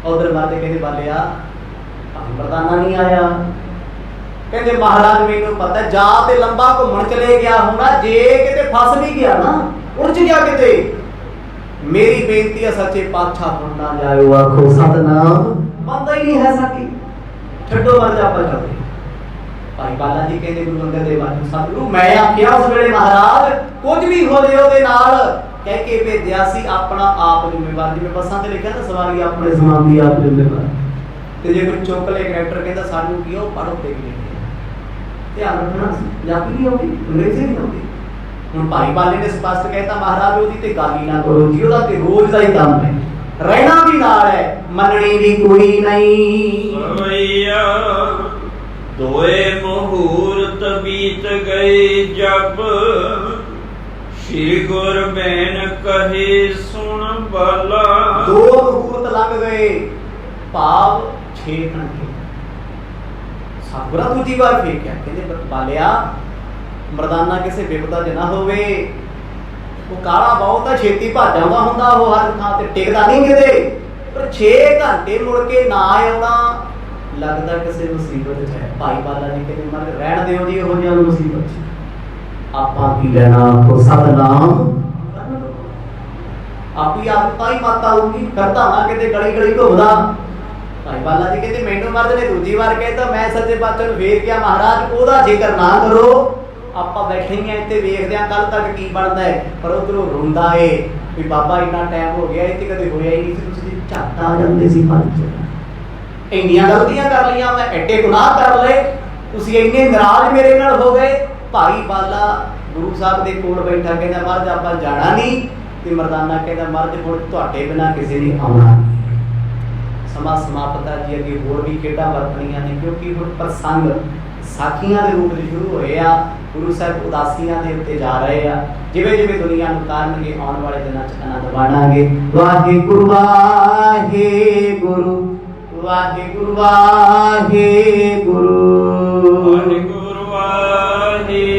ਉਧਰ ਬਾਤੇ ਕਹਿੰਦੇ ਬਾਲਿਆ ਮਰਦਾਨਾ ਨਹੀਂ ਆਇਆ। ਕਹਿੰਦੇ ਮਹਾਰਾਜ ਮੈਨੂੰ ਪਤਾ ਜਾ ਤੇ ਲੰਬਾ ਘੁੰਮਣ ਚਲੇ ਗਿਆ ਹੋਣਾ, ਜੇ ਕਿਤੇ ਫਸ ਨਹੀਂ ਗਿਆ ਨਾ, ਉਲਝ ਗਿਆ ਕਿਤੇ। ਮੇਰੀ ਬੇਨਤੀ ਹੈ ਸੱਚੇ ਪਾਤਸ਼ਾਹ ਹੁਣ ਨਾ ਜਾਇਓ, ਆਖੋ ਸਤਨਾਮ। ਬੰਦਾ ਹੀ ਨਹੀਂ ਹੈ ਸਾਡੀ, ਛੱਡੋ ਮਰ ਜਾ ਆਪਾਂ ਚੱਲਦੇ। ਭਾਈ ਬਾਲਾ ਜੀ ਕਹਿੰਦੇ ਗੁਰੂ ਅੰਗਦ ਦੇਵ ਜੀ ਸਤਿਗੁਰੂ ਮੈਂ ਆਖਿਆ ਉਸ ਵੇਲੇ ਮਹਾਰਾਜ ਕੁਝ ਵੀ ਹੋ ਜੇ ਉਹਦੇ ਨਾਲ ਕਹਿ ਕੇ ਭੇਜਿਆ ਸੀ, ਆਪਣਾ ਆਪ ਜ਼ਿੰਮੇਵਾਰ। ਜਿਵੇਂ ਬੱਸਾਂ ਤੇ ਲਿਖਿਆ ਨਾ ਸਵਾਰੀ ਆਪਣੇ ਸਮਾਨ ਦੀ ਆਪ ਜ਼ਿੰਮੇਵਾਰ। ਤੇ ਜੇ ਕੋਈ ਚੁੱਕ ਲੈ ਕਰੈਕਟਰ ਕਹਿੰਦਾ ਸਾਨੂੰ ਕੀ ਉਹ ਪੜ੍ਹੋ ਤੇ ਵੀ ਧਿਆਨ ਰੱਖਣਾ ਸੀ, ਪੰਜਾਬੀ ਨਹੀਂ ਆਉਂਦੀ, ਅੰਗਰੇਜ਼ੀ ਨਹੀਂ ਆਉਂਦੀ। ਹੁਣ ਭਾਈ ਬਾਲੇ ਨੇ ਸਪਸ਼ਟ ਕਹਿਤਾ ਮਹਾਰਾਜ ਉਹਦੀ ਤੇ ਗੱਲ ਹੀ ਨਾ ਕਰੋ ਜੀ, ਉਹਦਾ ਤੇ ਰੋਜ਼ ਦਾ ਹੀ ਕੰਮ ਹੈ, ਰਹਿਣਾ ਵੀ ਨਾਲ ਹੈ, ਮੰਨਣੀ ਵੀ ਕੋਈ ਨਹੀਂ। ਦੋਏ ਮੁਹੂਰਤ ਬੀਤ ਗਏ ਜਬ ਸ਼੍ਰੀ ਗੁਰ ਬੈਨ ਕਹੇ ਸੁਣ ਬਾਲਾ। 2 ਮੁਹੂਰਤ ਲੰਘ ਗਏ, ਭਾਵ 6 ਘੰਟੇ। ਸਤਿਗੁਰਾਂ ਦੂਜੀ ਵਾਰ ਫੇਰ ਕਿਹਾ, ਕਹਿੰਦੇ ਬਾਲਿਆ ਮਰਦਾਨਾ ਕਿਸੇ ਵਿਪਤਾ ਚ ਨਾ ਹੋਵੇ, ਉਹ ਕਾਲਾ ਬਹੁਤ ਆ, ਛੇਤੀ ਭੱਜ ਆਉਂਦਾ ਹੁੰਦਾ, ਉਹ ਹਰ ਥਾਂ ਤੇ ਟਿਕਦਾ ਨਹੀਂ ਕਿਤੇ, ਪਰ 6 ਘੰਟੇ ਮੁੜ ਕੇ ਨਾ ਆਉਣਾ ਲੱਗਦਾ ਕਿਸੇ ਮੁਸੀਬਤ ਚ ਹੈ। ਭਾਈ ਬਾਲਾ ਜੀ ਕਹਿੰਦੇ ਮਰ ਰਹਿਣ ਦਿਓ ਜੀ ਇਹੋ ਜਿਹਾ ਮੁਸੀਬਤ ਚ, ਆਪਾਂ ਕੀ ਲੈਣਾ, ਕੋ ਸਤਨਾਮ ਆਪੀ ਆਦਤਾਂ ਹੀ ਮਤ ਆਊਗੀ, ਕਰਦਾ ਨਾ ਕਿਤੇ ਗਲੀ ਗਲੀ ਘੁੰਮਦਾ। ਭਾਈ ਬਾਲਾ ਜੀ ਕਹਿੰਦੇ ਮੈਨੂੰ ਮਰਦ ਨੇ ਦੂਜੀ ਵਾਰ ਕਹਿਤਾ, ਮੈਂ ਸੱਚੇ ਪਾਤਸ਼ਾਹ ਨੂੰ ਵੇਖ ਗਿਆ ਮਹਾਰਾਜ ਉਹਦਾ ਜ਼ਿਕਰ ਨਾ ਕਰੋ, ਆਪਾਂ ਬੈਠੇ ਹੀ ਆ ਇੱਥੇ ਵੇਖਦੇ ਆ ਕੱਲ ਤੱਕ ਕੀ ਬਣਦਾ ਹੈ। ਪਰ ਉਧਰੋਂ ਰੋਂਦਾ ਏ ਵੀ ਬਾਬਾ ਇੰਨਾ ਟਾਈਮ ਹੋ ਗਿਆ, ਇੱਥੇ ਕਦੇ ਹੋਇਆ ਹੀ ਨਹੀਂ ਸੀ, ਤੁਸੀਂ ਝੱਟ ਆ ਜਾਂਦੇ ਸੀ ਪੰਜ। ਇੰਨੀਆਂ ਗਲਤੀਆਂ ਕਰ ਲਈਆਂ ਮੈਂ, ਐਡੇ ਗੁਨਾਹ ਕਰ ਲਏ, ਤੁਸੀਂ ਇੰਨੇ ਨਾਰਾਜ਼ ਮੇਰੇ ਨਾਲ ਹੋ ਗਏ। ਭਾਈ ਬਾਲਾ ਗੁਰੂ ਸਾਹਿਬ ਦੇ ਕੋਲ ਬੈਠਾ ਕਹਿੰਦਾ ਮਹਾਰਾਜ ਆਪਾਂ ਜਾਣਾ ਨਹੀਂ, ਤੇ ਮਰਦਾਨਾ ਕਹਿੰਦਾ ਮਹਾਰਾਜ ਹੁਣ ਤੁਹਾਡੇ ਬਿਨਾਂ ਕਿਸੇ ਨੇ ਆਉਣਾ ਨਹੀਂ। ਸਮਾਂ ਸਮਾਪਤ ਹੈ ਜੀ, ਅੱਗੇ ਹੋਰ ਵੀ ਖੇਡਾਂ ਵਰਤਣੀਆਂ ਨੇ, ਕਿਉਂਕਿ ਹੁਣ ਪ੍ਰਸੰਗ ਸਾਖੀਆਂ ਦੇ ਰੂਪ ਵਿੱਚ ਸ਼ੁਰੂ ਹੋਏ ਆ। ਗੁਰੂ ਸਾਹਿਬ ਉਦਾਸੀਆਂ ਦੇ ਉੱਤੇ ਜਾ ਰਹੇ ਆ, ਜਿਵੇਂ ਜਿਵੇਂ ਦੁਨੀਆ ਨੂੰ ਤਾਰਨਗੇ ਆਉਣ ਵਾਲੇ ਦਿਨਾਂ 'ਚ ਆਨੰਦ ਮਾਣਾਂਗੇ। ਵਾਹਿਗੁਰੂ ਵਾਹਿਗੁਰੂ ਵਾਹਿਗੁਰੂ ਵਾਹਿਗੁਰੂ।